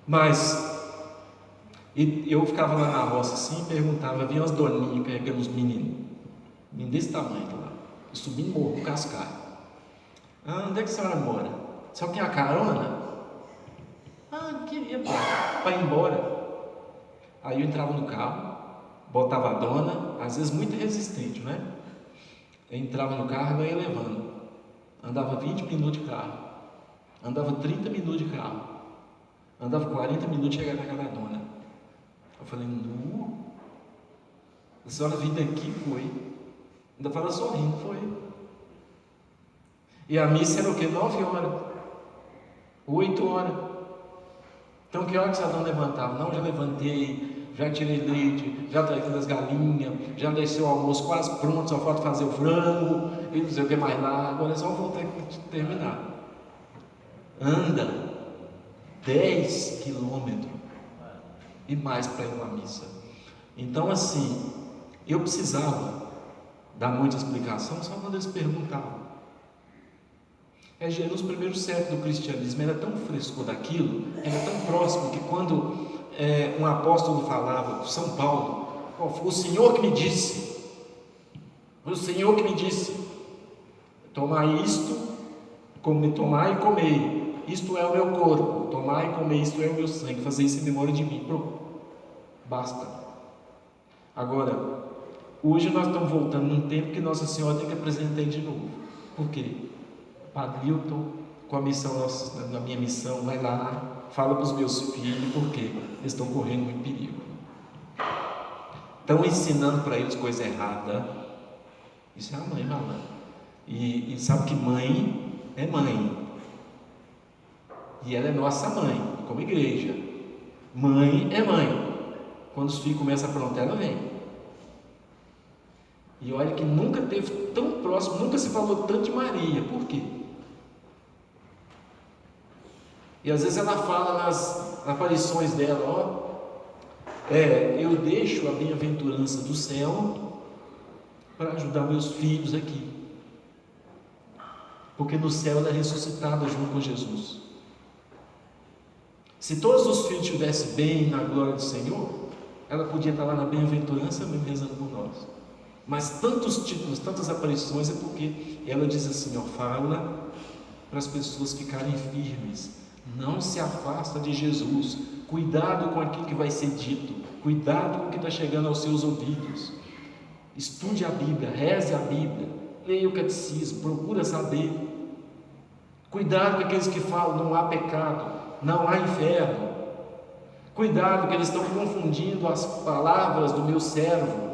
Mas eu ficava lá na roça assim e perguntava, vinha umas doninhas carregando uns meninos desse tamanho lá, subindo morro com cascalho. Onde é que a senhora mora? A senhora tem a carona? Queria para ir embora. Aí eu entrava no carro, botava a dona, às vezes muito resistente, né? Eu entrava no carro e ia levando. Andava 20 minutos de carro, andava 30 minutos de carro, andava 40 minutos de chegar na casa da dona. Eu falei, a senhora veio daqui, foi. Ainda fala sorrindo, foi. E a missa era o quê? 9 horas, 8 horas. Então que hora que a dona levantava? Não, já levantei, já tirei leite, já traí das galinhas, já deixei o almoço quase pronto, só falta fazer o frango, e não sei o que mais lá, agora é só voltar aqui terminar. Anda 10 quilômetros e mais para ir numa missa. Então assim, eu precisava dar muita explicação só quando eles perguntavam. Nos primeiros séculos do cristianismo era tão fresco daquilo, era tão próximo, que quando um apóstolo falava, São Paulo, foi o Senhor que me disse, tomai isto, tomai e comei, isto é o meu corpo, tomai e comei, isto é o meu sangue, fazer isso em memória de mim. Pronto, basta. Agora, hoje nós estamos voltando num tempo que Nossa Senhora tem que apresentar de novo. Por quê? Padre Hilton, com a missão, na minha missão, vai lá, fala para os meus filhos, por quê? Eles estão correndo muito perigo. Estão ensinando para eles coisa errada. Isso é a mãe malandra. E sabe que mãe é mãe. E ela é nossa mãe, como igreja. Mãe é mãe. Quando os filhos começam a aprontar, ela vem. E olha que nunca teve tão próximo, nunca se falou tanto de Maria. Por quê? E às vezes ela fala nas aparições dela, eu deixo a bem-aventurança do céu para ajudar meus filhos aqui. Porque no céu ela é ressuscitada junto com Jesus. Se todos os filhos estivessem bem na glória do Senhor, ela podia estar lá na bem-aventurança mesmo rezando por nós. Mas tantos títulos, tantas aparições, é porque ela diz assim, fala para as pessoas ficarem firmes. Não se afasta de Jesus. Cuidado com aquilo que vai ser dito. Cuidado com o que está chegando aos seus ouvidos. Estude a Bíblia, reze a Bíblia, leia o catecismo, procura saber. Cuidado com aqueles que falam, não há pecado, não há inferno. Cuidado que eles estão confundindo as palavras do meu servo,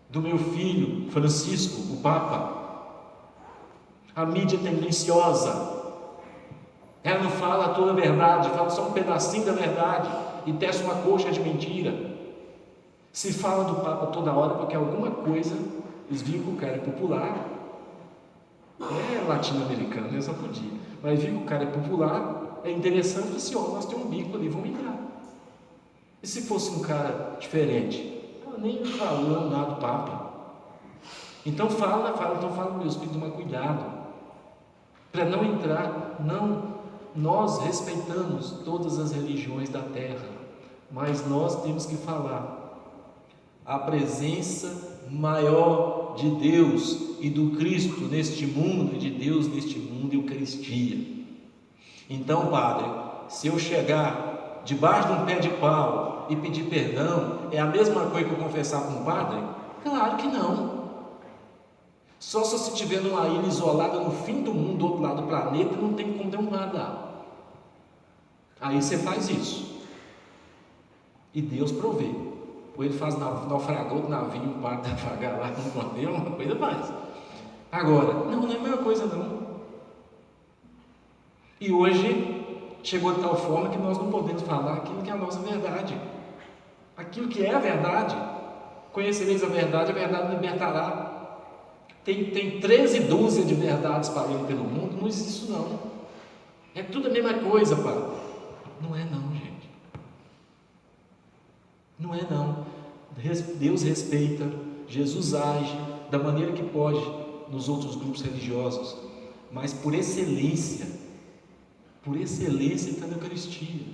do meu filho Francisco, o Papa. A mídia tendenciosa, ela não fala toda a verdade, fala só um pedacinho da verdade e tece uma coxa de mentira. Se fala do Papa toda hora porque alguma coisa, eles viram que o cara é popular, é latino-americano, eu só podia, mas viram que o cara é popular, é interessante, assim, nós temos um bico ali, vamos entrar. E se fosse um cara diferente? Nem falou nada do Papa. Então fala, meus filhos, tomar cuidado, para não entrar, nós respeitamos todas as religiões da terra, mas nós temos que falar a presença maior de Deus e do Cristo neste mundo, e de Deus neste mundo, Eucaristia. Então, Padre, se eu chegar debaixo de um pé de pau e pedir perdão, é a mesma coisa que eu confessar com o Padre? Claro que não. Só se você estiver numa ilha isolada no fim do mundo, do outro lado do planeta, não tem como ter um radar. Aí você faz isso. E Deus provê. Ou ele faz naufragou do navio, o Padre naufragar lá, não pode, uma coisa mais. Agora, não é a mesma coisa não. E hoje chegou de tal forma que nós não podemos falar aquilo que é a nossa verdade, aquilo que é a verdade. Conhecereis a verdade libertará. Tem 13 dúzias de verdades espalhadas pelo mundo, não existe isso não. É tudo a mesma coisa, Padre. Não é não, gente. Não é não. Deus respeita, Jesus age da maneira que pode nos outros grupos religiosos, mas por excelência está na Eucaristia.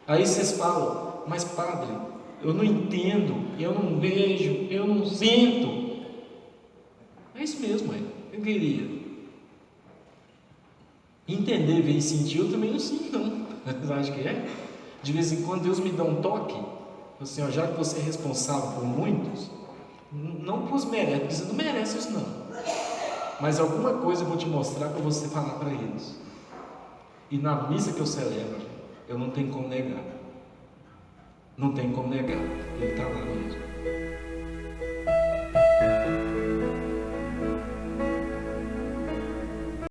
Aí vocês falam, mas Padre, eu não entendo, eu não vejo, eu não sinto. É isso mesmo, eu queria entender, ver e sentir. Eu também não sinto não. Vocês acham que é? De vez em quando Deus me dá um toque, assim, já que você é responsável por muitos, não por os merece, porque você não merece isso não, mas alguma coisa eu vou te mostrar para você falar para eles. E na missa que eu celebro, eu não tenho como negar. Não tem como negar, ele está lá mesmo.